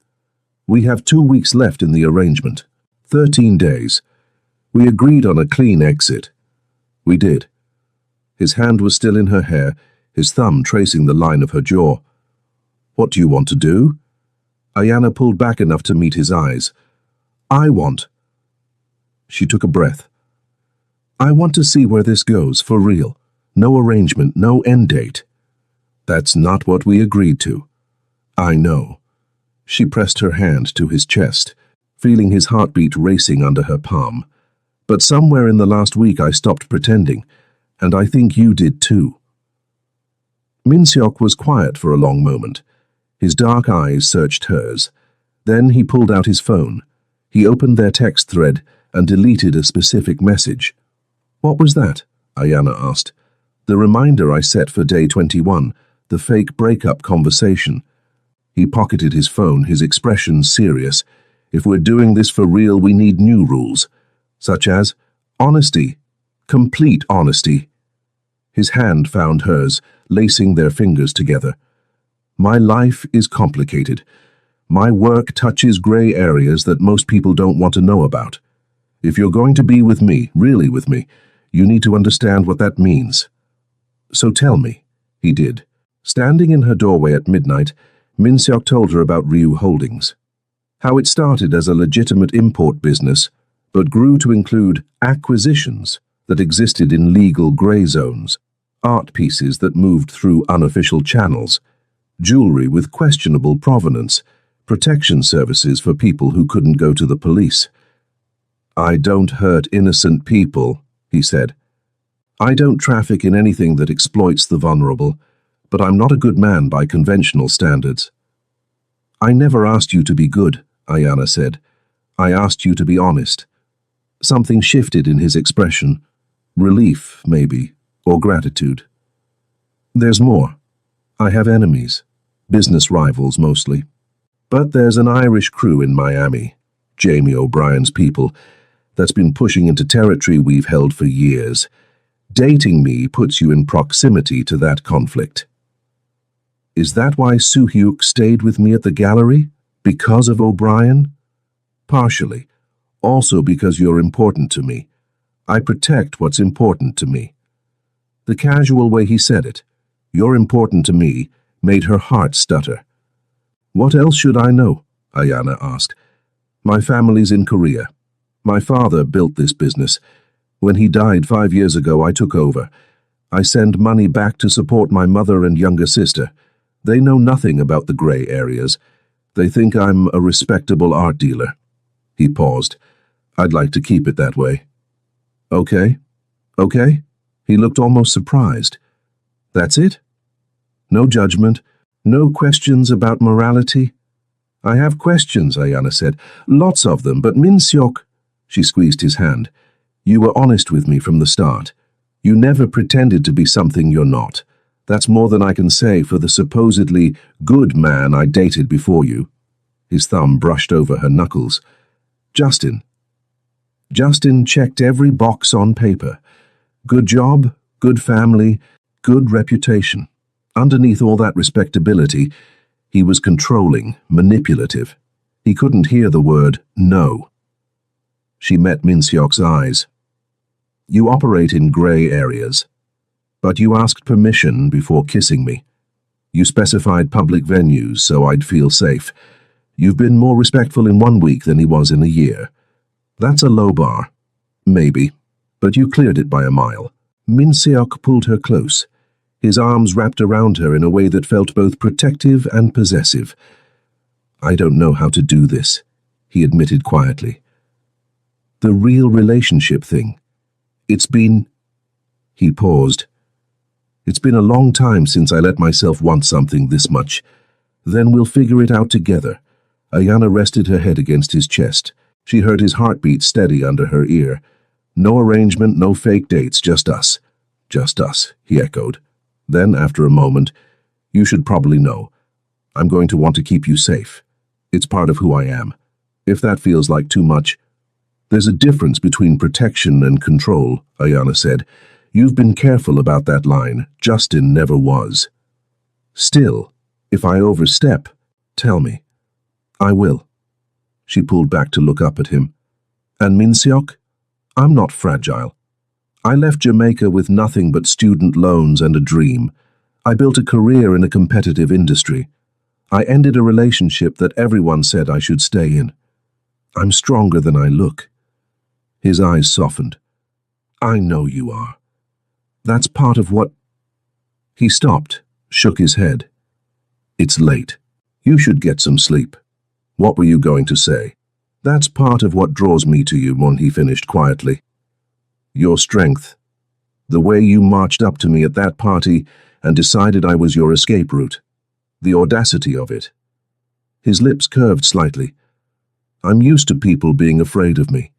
We have 2 weeks left in the arrangement. 13 days. We agreed on a clean exit. We did. His hand was still in her hair, his thumb tracing the line of her jaw. What do you want to do? Ayana pulled back enough to meet his eyes. I want. She took a breath. I want to see where this goes, for real. No arrangement, no end date. That's not what we agreed to. I know. She pressed her hand to his chest, feeling his heartbeat racing under her palm. But somewhere in the last week I stopped pretending, and I think you did too. Minseok was quiet for a long moment. His dark eyes searched hers. Then he pulled out his phone. He opened their text thread and deleted a specific message. What was that? Ayana asked. The reminder I set for day 21, the fake breakup conversation. He pocketed his phone, his expression serious. If we're doing this for real, we need new rules, such as honesty, complete honesty. His hand found hers, lacing their fingers together. My life is complicated. My work touches gray areas that most people don't want to know about. If you're going to be with me, really with me, you need to understand what that means. So tell me. He did. Standing in her doorway at midnight, Min-seok told her about Ryu Holdings. How it started as a legitimate import business, but grew to include acquisitions that existed in legal gray zones, art pieces that moved through unofficial channels, jewelry with questionable provenance, protection services for people who couldn't go to the police. I don't hurt innocent people, he said. I don't traffic in anything that exploits the vulnerable, but I'm not a good man by conventional standards. I never asked you to be good, Ayana said. I asked you to be honest. Something shifted in his expression. Relief, maybe, or gratitude. There's more. I have enemies. Business rivals, mostly. But there's an Irish crew in Miami, Jamie O'Brien's people, that's been pushing into territory we've held for years. Dating me puts you in proximity to that conflict. Is that why Soo-hyuk stayed with me at the gallery? Because of O'Brien? Partially. Also because you're important to me. I protect what's important to me. The casual way he said it, you're important to me, made her heart stutter. What else should I know? Ayana asked. My family's in Korea. My father built this business. When he died 5 years ago, I took over. I send money back to support my mother and younger sister. They know nothing about the gray areas. They think I'm a respectable art dealer. He paused. I'd like to keep it that way. Okay? Okay? He looked almost surprised. That's it? No judgment? No questions about morality? I have questions, Ayana said. Lots of them, but Min-seok... She squeezed his hand. You were honest with me from the start. You never pretended to be something you're not. That's more than I can say for the supposedly good man I dated before you. His thumb brushed over her knuckles. Justin. Justin checked every box on paper. Good job, good family, good reputation. Underneath all that respectability, he was controlling, manipulative. He couldn't hear the word no. She met Min-seok's eyes. You operate in gray areas. But you asked permission before kissing me. You specified public venues so I'd feel safe. You've been more respectful in 1 week than he was in a year. That's a low bar. Maybe. But you cleared it by a mile. Min-seok pulled her close, his arms wrapped around her in a way that felt both protective and possessive. I don't know how to do this, he admitted quietly. The real relationship thing. It's been... He paused. It's been a long time since I let myself want something this much. Then we'll figure it out together. Ayana rested her head against his chest. She heard his heartbeat steady under her ear. No arrangement, no fake dates, just us. Just us, he echoed. Then, after a moment, you should probably know. I'm going to want to keep you safe. It's part of who I am. If that feels like too much... There's a difference between protection and control, Ayana said. You've been careful about that line. Justin never was. Still, if I overstep, tell me. I will. She pulled back to look up at him. And Min-seok? I'm not fragile. I left Jamaica with nothing but student loans and a dream. I built a career in a competitive industry. I ended a relationship that everyone said I should stay in. I'm stronger than I look. His eyes softened. I know you are. That's part of what... He stopped, shook his head. It's late. You should get some sleep. What were you going to say? That's part of what draws me to you, Mon, he finished quietly. Your strength. The way you marched up to me at that party and decided I was your escape route. The audacity of it. His lips curved slightly. I'm used to people being afraid of me.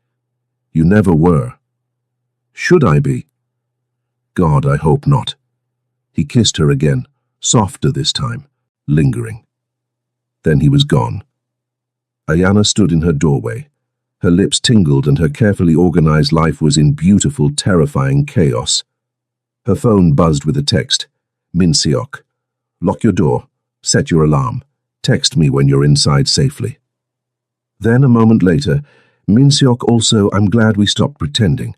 You never were. Should I be? God, I hope not. He kissed her again, softer this time, lingering. Then he was gone. Ayana stood in her doorway. Her lips tingled and her carefully organized life was in beautiful, terrifying chaos. Her phone buzzed with a text. Min Seok. Lock your door. Set your alarm. Text me when you're inside safely. Then, a moment later, Min Seok also, I'm glad we stopped pretending.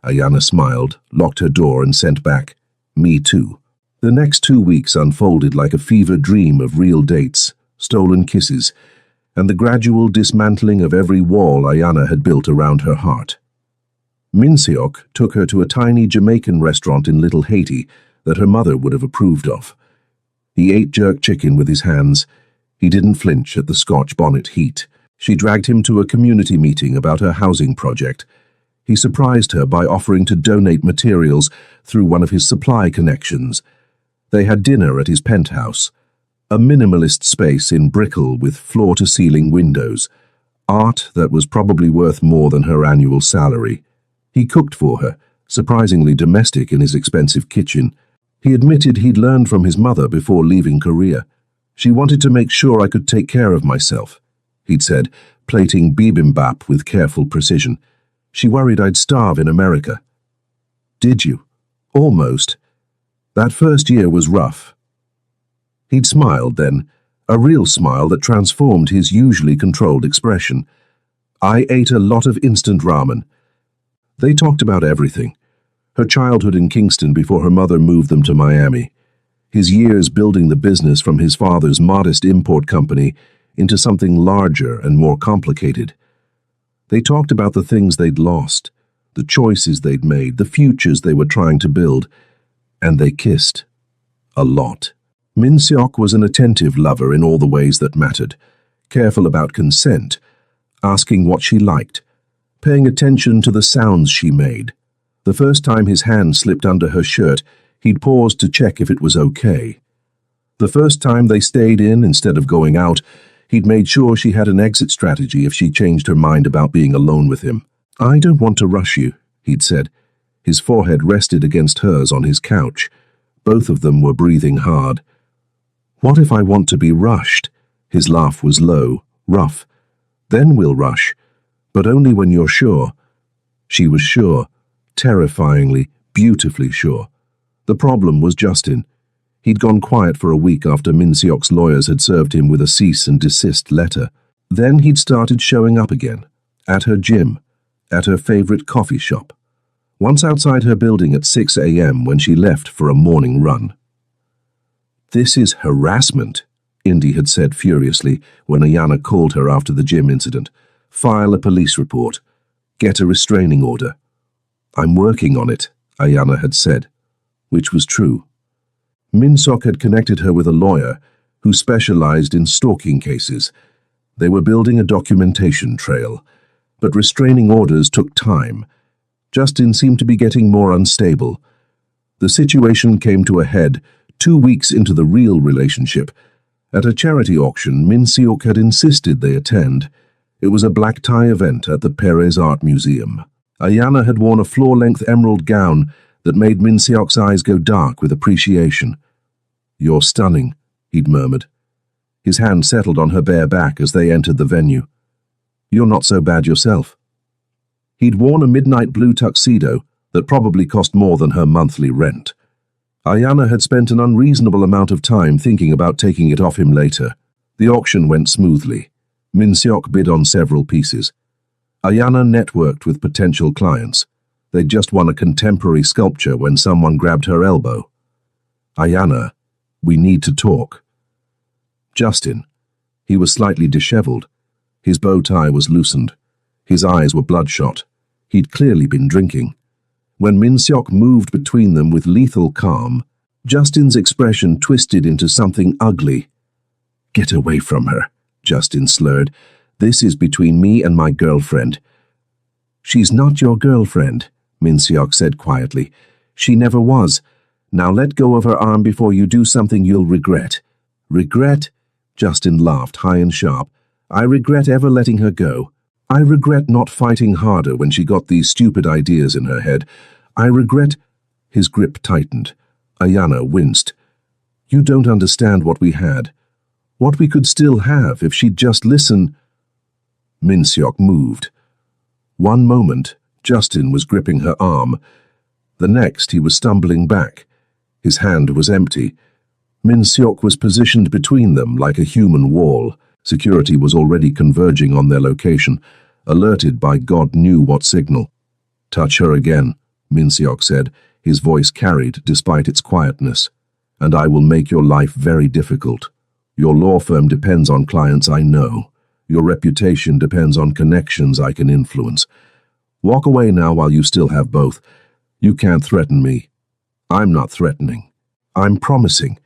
Ayana smiled, locked her door and sent back, me too. The next 2 weeks unfolded like a fever dream of real dates, stolen kisses, and the gradual dismantling of every wall Ayana had built around her heart. Min Seok took her to a tiny Jamaican restaurant in Little Haiti that her mother would have approved of. He ate jerk chicken with his hands. He didn't flinch at the Scotch bonnet heat. She dragged him to a community meeting about her housing project. He surprised her by offering to donate materials through one of his supply connections. They had dinner at his penthouse, a minimalist space in Brickell with floor-to-ceiling windows, art that was probably worth more than her annual salary. He cooked for her, surprisingly domestic in his expensive kitchen. He admitted he'd learned from his mother before leaving Korea. She wanted to make sure I could take care of myself, he'd said, plating bibimbap with careful precision. She worried I'd starve in America. Did you? Almost. That first year was rough. He'd smiled then, a real smile that transformed his usually controlled expression. I ate a lot of instant ramen. They talked about everything. Her childhood in Kingston before her mother moved them to Miami. His years building the business from his father's modest import company into something larger and more complicated. They talked about the things they'd lost, the choices they'd made, the futures they were trying to build, and they kissed. A lot. Min Seok was an attentive lover in all the ways that mattered, careful about consent, asking what she liked, paying attention to the sounds she made. The first time his hand slipped under her shirt, he'd paused to check if it was okay. The first time they stayed in instead of going out, he'd made sure she had an exit strategy if she changed her mind about being alone with him. I don't want to rush you, he'd said. His forehead rested against hers on his couch. Both of them were breathing hard. What if I want to be rushed? His laugh was low, rough. Then we'll rush, but only when you're sure. She was sure, terrifyingly, beautifully sure. The problem was Justin. He'd gone quiet for a week after Min Seok's lawyers had served him with a cease and desist letter. Then he'd started showing up again, at her gym, at her favorite coffee shop. Once outside her building at 6 a.m. when she left for a morning run. This is harassment, Indy had said furiously when Ayana called her after the gym incident. File a police report. Get a restraining order. I'm working on it, Ayana had said, which was true. Min Seok had connected her with a lawyer who specialized in stalking cases. They were building a documentation trail, but restraining orders took time. Justin seemed to be getting more unstable. The situation came to a head 2 weeks into the real relationship. At a charity auction, Min Seok had insisted they attend. It was a black tie event at the Perez Art Museum. Ayana had worn a floor-length emerald gown that made Min Seok's eyes go dark with appreciation. You're stunning, he'd murmured. His hand settled on her bare back as they entered the venue. You're not so bad yourself. He'd worn a midnight blue tuxedo that probably cost more than her monthly rent. Ayana had spent an unreasonable amount of time thinking about taking it off him later. The auction went smoothly. Min Seok bid on several pieces. Ayana networked with potential clients. They'd just won a contemporary sculpture when someone grabbed her elbow. Ayana, we need to talk. Justin. He was slightly disheveled. His bow tie was loosened. His eyes were bloodshot. He'd clearly been drinking. When Min Seok moved between them with lethal calm, Justin's expression twisted into something ugly. Get away from her, Justin slurred. This is between me and my girlfriend. She's not your girlfriend, Min Seok said quietly. She never was. Now let go of her arm before you do something you'll regret. Regret? Justin laughed high and sharp. I regret ever letting her go. I regret not fighting harder when she got these stupid ideas in her head. I regret... His grip tightened. Ayana winced. You don't understand what we had. What we could still have if she'd just listen. Min Seok moved. One moment, Justin was gripping her arm. The next, he was stumbling back. His hand was empty. Min Seok was positioned between them like a human wall. Security was already converging on their location, alerted by God knew what signal. "Touch her again," Min Seok said, his voice carried despite its quietness. "And I will make your life very difficult. Your law firm depends on clients I know. Your reputation depends on connections I can influence. Walk away now while you still have both. You can't threaten me. I'm not threatening. I'm promising."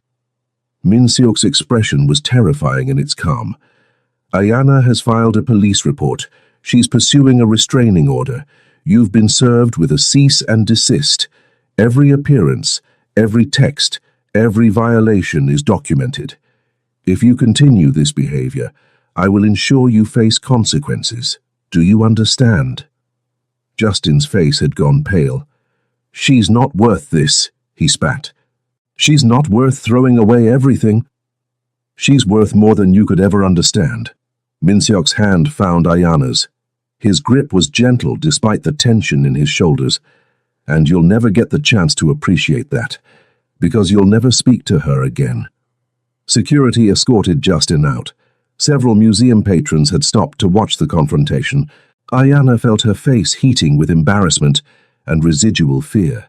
Min Seok's expression was terrifying in its calm. "Ayana has filed a police report. She's pursuing a restraining order. You've been served with a cease and desist. Every appearance, every text, every violation is documented. If you continue this behavior, I will ensure you face consequences. Do you understand?" Justin's face had gone pale. "She's not worth this," he spat. "She's not worth throwing away everything. She's worth more than you could ever understand." Min Seok's hand found Ayana's. His grip was gentle despite the tension in his shoulders. "And you'll never get the chance to appreciate that, because you'll never speak to her again." Security escorted Justin out. Several museum patrons had stopped to watch the confrontation. Ayana felt her face heating with embarrassment and residual fear.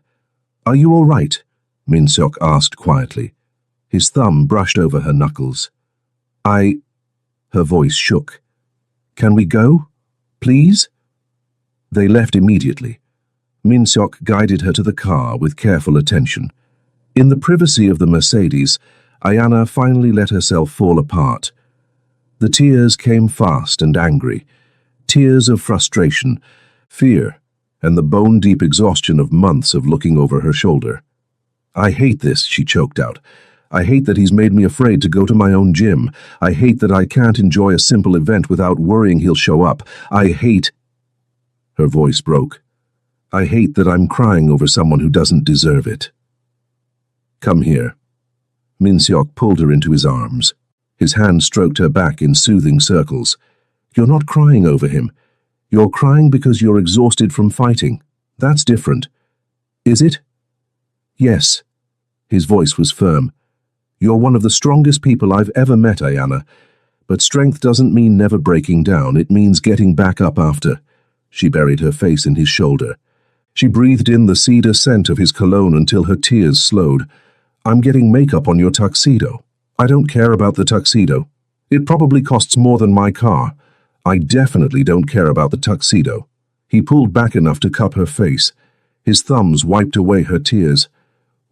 "Are you all right?" Min Seok asked quietly. His thumb brushed over her knuckles. Her voice shook. "Can we go? Please?" They left immediately. Min Seok guided her to the car with careful attention. In the privacy of the Mercedes, Ayana finally let herself fall apart. The tears came fast and angry. Tears of frustration, fear, and the bone-deep exhaustion of months of looking over her shoulder. "I hate this," she choked out. "I hate that he's made me afraid to go to my own gym. I hate that I can't enjoy a simple event without worrying he'll show up. I hate—" Her voice broke. "I hate that I'm crying over someone who doesn't deserve it." "Come here." Min Seok pulled her into his arms. His hand stroked her back in soothing circles. "You're not crying over him. You're crying because you're exhausted from fighting. That's different." "Is it?" "Yes." His voice was firm. "You're one of the strongest people I've ever met, Ayana. But strength doesn't mean never breaking down. It means getting back up after." She buried her face in his shoulder. She breathed in the cedar scent of his cologne until her tears slowed. "I'm getting makeup on your tuxedo. I don't care about the tuxedo. It probably costs more than my car. I definitely don't care about the tuxedo." He pulled back enough to cup her face. His thumbs wiped away her tears.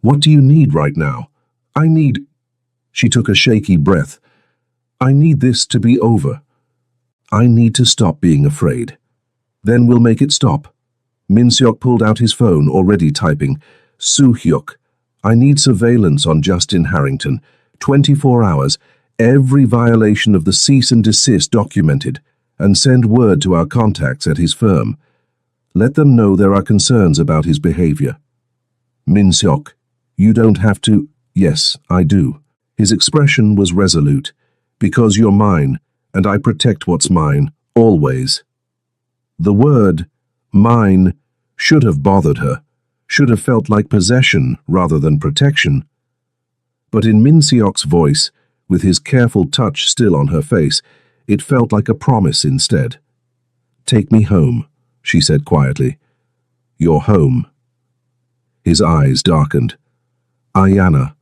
"What do you need right now?" "I need—" She took a shaky breath. "I need this to be over. I need to stop being afraid. Then we'll make it stop." Min Seok pulled out his phone, already typing. "Soo-hyuk, I need surveillance on Justin Harrington. 24 hours, every violation of the cease and desist documented, and send word to our contacts at his firm. Let them know there are concerns about his behavior." "Min Seok, you don't have to—" "Yes, I do." His expression was resolute. "Because you're mine, and I protect what's mine, always." The word, mine, should have bothered her, should have felt like possession rather than protection. But in Min Seok's voice, with his careful touch still on her face, it felt like a promise instead. "Take me home," she said quietly. "You're home." His eyes darkened. "Ayana,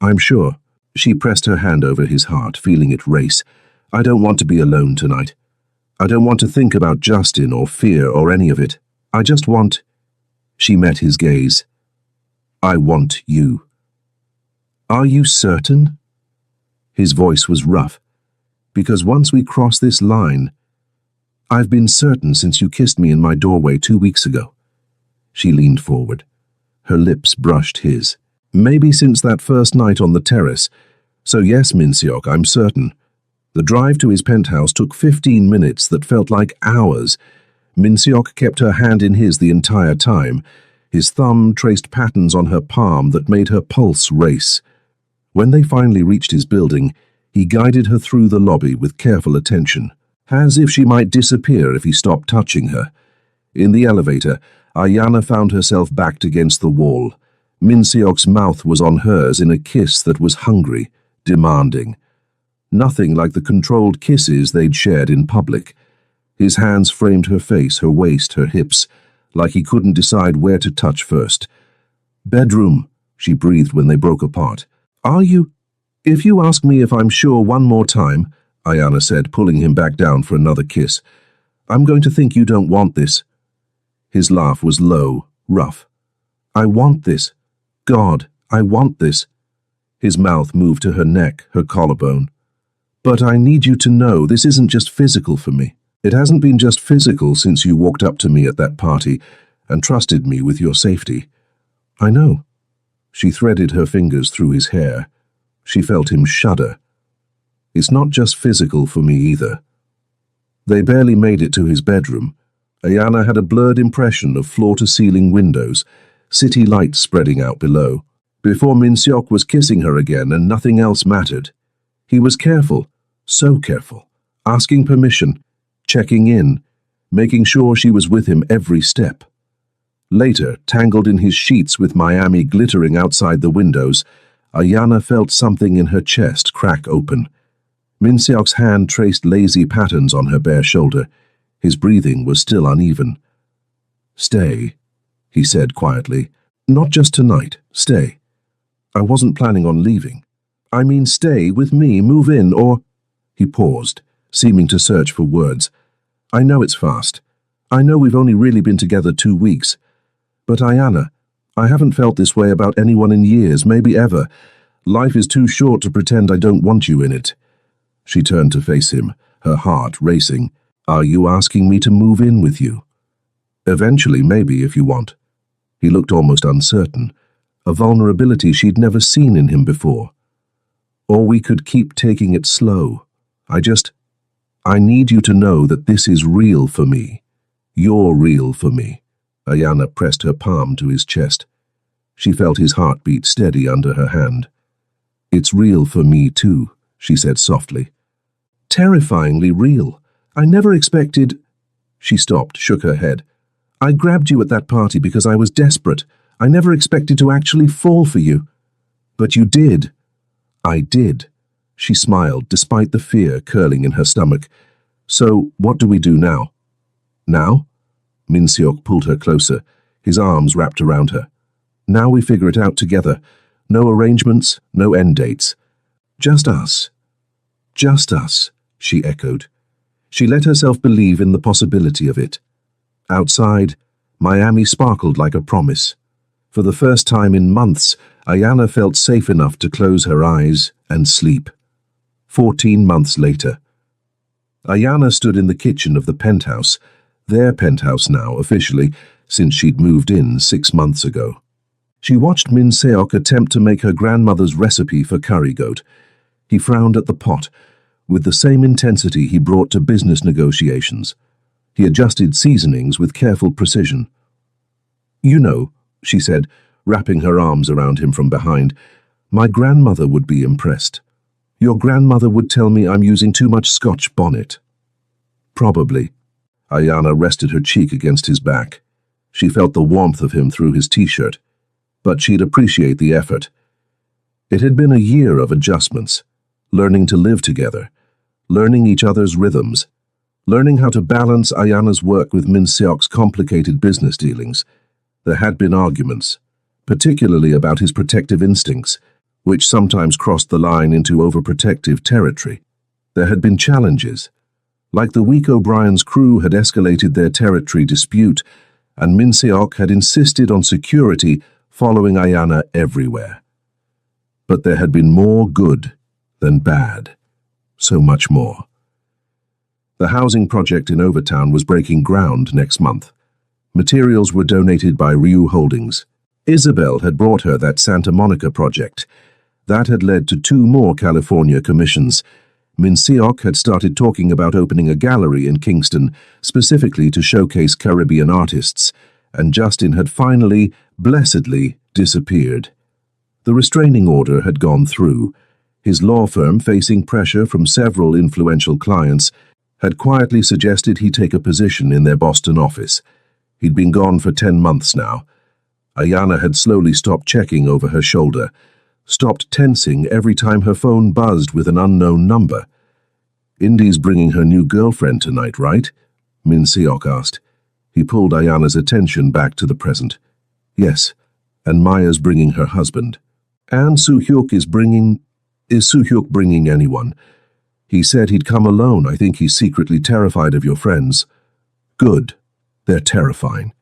I'm sure." She pressed her hand over his heart, feeling it race. "I don't want to be alone tonight. I don't want to think about Justin or fear or any of it. I just want—" She met his gaze. "I want you." "Are you certain?" His voice was rough. "Because once we cross this line—" "I've been certain since you kissed me in my doorway 2 weeks ago." She leaned forward. Her lips brushed his. "Maybe since that first night on the terrace. So yes, Min Seok, I'm certain." The drive to his penthouse took 15 minutes that felt like hours. Min Seok kept her hand in his the entire time. His thumb traced patterns on her palm that made her pulse race. When they finally reached his building, He guided her through the lobby with careful attention, as if she might disappear if he stopped touching her. In the elevator, Ayana found herself backed against the wall. Min Seok's mouth was on hers in a kiss that was hungry, demanding. Nothing like the controlled kisses they'd shared in public. His hands framed her face, her waist, her hips, like he couldn't decide where to touch first. "Bedroom," she breathed when they broke apart. "Are you—" "If you ask me if I'm sure one more time," Ayana said, pulling him back down for another kiss, "I'm going to think you don't want this." His laugh was low, rough. "I want this. God, I want this." His mouth moved to her neck, her collarbone. "But I need you to know this isn't just physical for me. It hasn't been just physical since you walked up to me at that party and trusted me with your safety." "I know." She threaded her fingers through his hair. She felt him shudder. "It's not just physical for me either." They barely made it to his bedroom. Ayana had a blurred impression of floor-to-ceiling windows, city lights spreading out below. Before Min Seok was kissing her again and nothing else mattered. He was careful, so careful, asking permission, checking in, making sure she was with him every step. Later, tangled in his sheets with Miami glittering outside the windows, Ayana felt something in her chest crack open. Min Seok's hand traced lazy patterns on her bare shoulder. His breathing was still uneven. "Stay," he said quietly. "Not just tonight, stay. I wasn't planning on leaving. I mean stay with me, move in, or—" He paused, seeming to search for words. "I know it's fast. I know we've only really been together 2 weeks. But Ayana, I haven't felt this way about anyone in years, maybe ever. Life is too short to pretend I don't want you in it." She turned to face him, her heart racing. "Are you asking me to move in with you?" "Eventually, maybe, if you want." He looked almost uncertain, a vulnerability she'd never seen in him before. "Or we could keep taking it slow. I need you to know that this is real for me. You're real for me." Ayana pressed her palm to his chest. She felt his heartbeat steady under her hand. "It's real for me too," she said softly. "Terrifyingly real. I never expected—" She stopped, shook her head. "I grabbed you at that party because I was desperate. I never expected to actually fall for you." "But you did." "I did." She smiled, despite the fear curling in her stomach. "So, what do we do now?" "Now?" Min Seok pulled her closer, his arms wrapped around her. "Now we figure it out together. No arrangements, no end dates. Just us." "Just us," she echoed. She let herself believe in the possibility of it. Outside, Miami sparkled like a promise. For the first time in months, Ayana felt safe enough to close her eyes and sleep. 14 months later. Ayana stood in the kitchen of the penthouse, their penthouse now, officially, since she'd moved in 6 months ago. She watched Min Seok attempt to make her grandmother's recipe for curry goat. He frowned at the pot, with the same intensity he brought to business negotiations. He adjusted seasonings with careful precision. "You know," she said, wrapping her arms around him from behind, "my grandmother would be impressed. Your grandmother would tell me I'm using too much Scotch bonnet." "Probably." Ayana rested her cheek against his back. She felt the warmth of him through his t-shirt, but she'd appreciate the effort. It had been a year of adjustments, learning to live together, learning each other's rhythms, learning how to balance Ayana's work with Min Seok's complicated business dealings. There had been arguments, particularly about his protective instincts, which sometimes crossed the line into overprotective territory. There had been challenges. Like the week O'Brien's crew had escalated their territory dispute, and Min Seok had insisted on security following Ayana everywhere. But there had been more good than bad. So much more. The housing project in Overtown was breaking ground next month. Materials were donated by Ryu Holdings. Isabel had brought her that Santa Monica project. That had led to 2 more California commissions. Min Seok had started talking about opening a gallery in Kingston, specifically to showcase Caribbean artists, and Justin had finally, blessedly, disappeared. The restraining order had gone through. His law firm, facing pressure from several influential clients, had quietly suggested he take a position in their Boston office. He'd been gone for 10 months now. Ayana had slowly stopped checking over her shoulder, stopped tensing every time her phone buzzed with an unknown number. "Indy's bringing her new girlfriend tonight, right?" Min Seok asked. He pulled Ayana's attention back to the present. "Yes, and Maya's bringing her husband. And Soo-hyuk is bringing... Is Soo-hyuk bringing anyone? He said he'd come alone. I think he's secretly terrified of your friends." "Good. They're terrifying."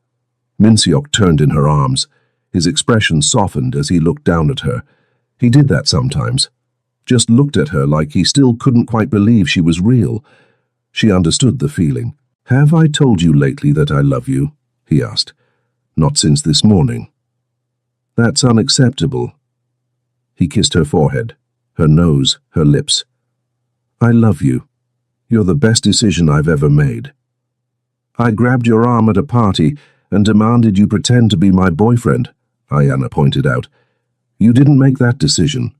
Min Seok turned in her arms. His expression softened as he looked down at her. He did that sometimes. Just looked at her like he still couldn't quite believe she was real. She understood the feeling. "Have I told you lately that I love you?" he asked. "Not since this morning." "That's unacceptable." He kissed her forehead, her nose, her lips. "I love you. You're the best decision I've ever made. I grabbed your arm at a party and demanded you pretend to be my boyfriend," Ayana pointed out. "You didn't make that decision.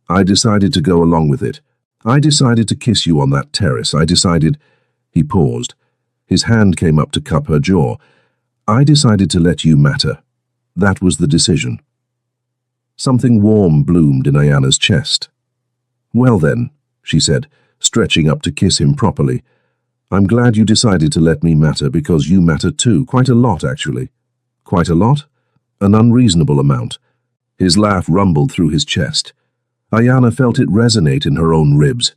I decided to go along with it. I decided to kiss you on that terrace. I decided..." He paused. His hand came up to cup her jaw. "I decided to let you matter. That was the decision." Something warm bloomed in Ayana's chest. "Well then," she said, stretching up to kiss him properly, "I'm glad you decided to let me matter because you matter too. Quite a lot, actually." "Quite a lot?" "An unreasonable amount." His laugh rumbled through his chest. Ayana felt it resonate in her own ribs.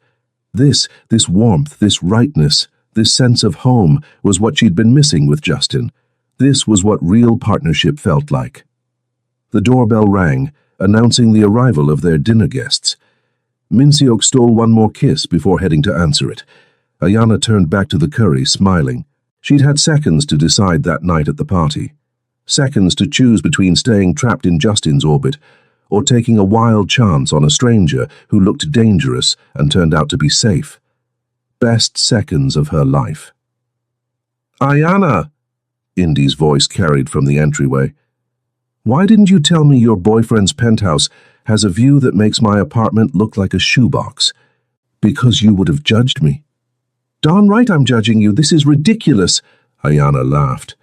This warmth, this rightness, this sense of home was what she'd been missing with Justin. This was what real partnership felt like. The doorbell rang, announcing the arrival of their dinner guests. Min Seok stole one more kiss before heading to answer it. Ayana turned back to the curry, smiling. She'd had seconds to decide that night at the party. Seconds to choose between staying trapped in Justin's orbit or taking a wild chance on a stranger who looked dangerous and turned out to be safe. Best seconds of her life. "Ayana!" Indy's voice carried from the entryway. "Why didn't you tell me your boyfriend's penthouse has a view that makes my apartment look like a shoebox?" "Because you would have judged me." "Darn right I'm judging you. This is ridiculous." Ayana laughed.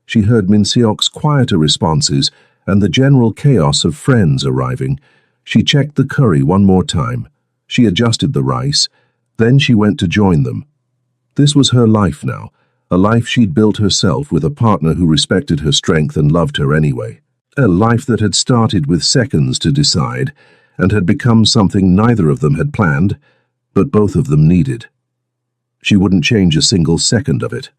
She heard Min Seok's quieter responses and the general chaos of friends arriving. She checked the curry one more time. She adjusted the rice. Then she went to join them. This was her life now, a life she'd built herself with a partner who respected her strength and loved her anyway. A life that had started with seconds to decide and had become something neither of them had planned, but both of them needed. She wouldn't change a single second of it.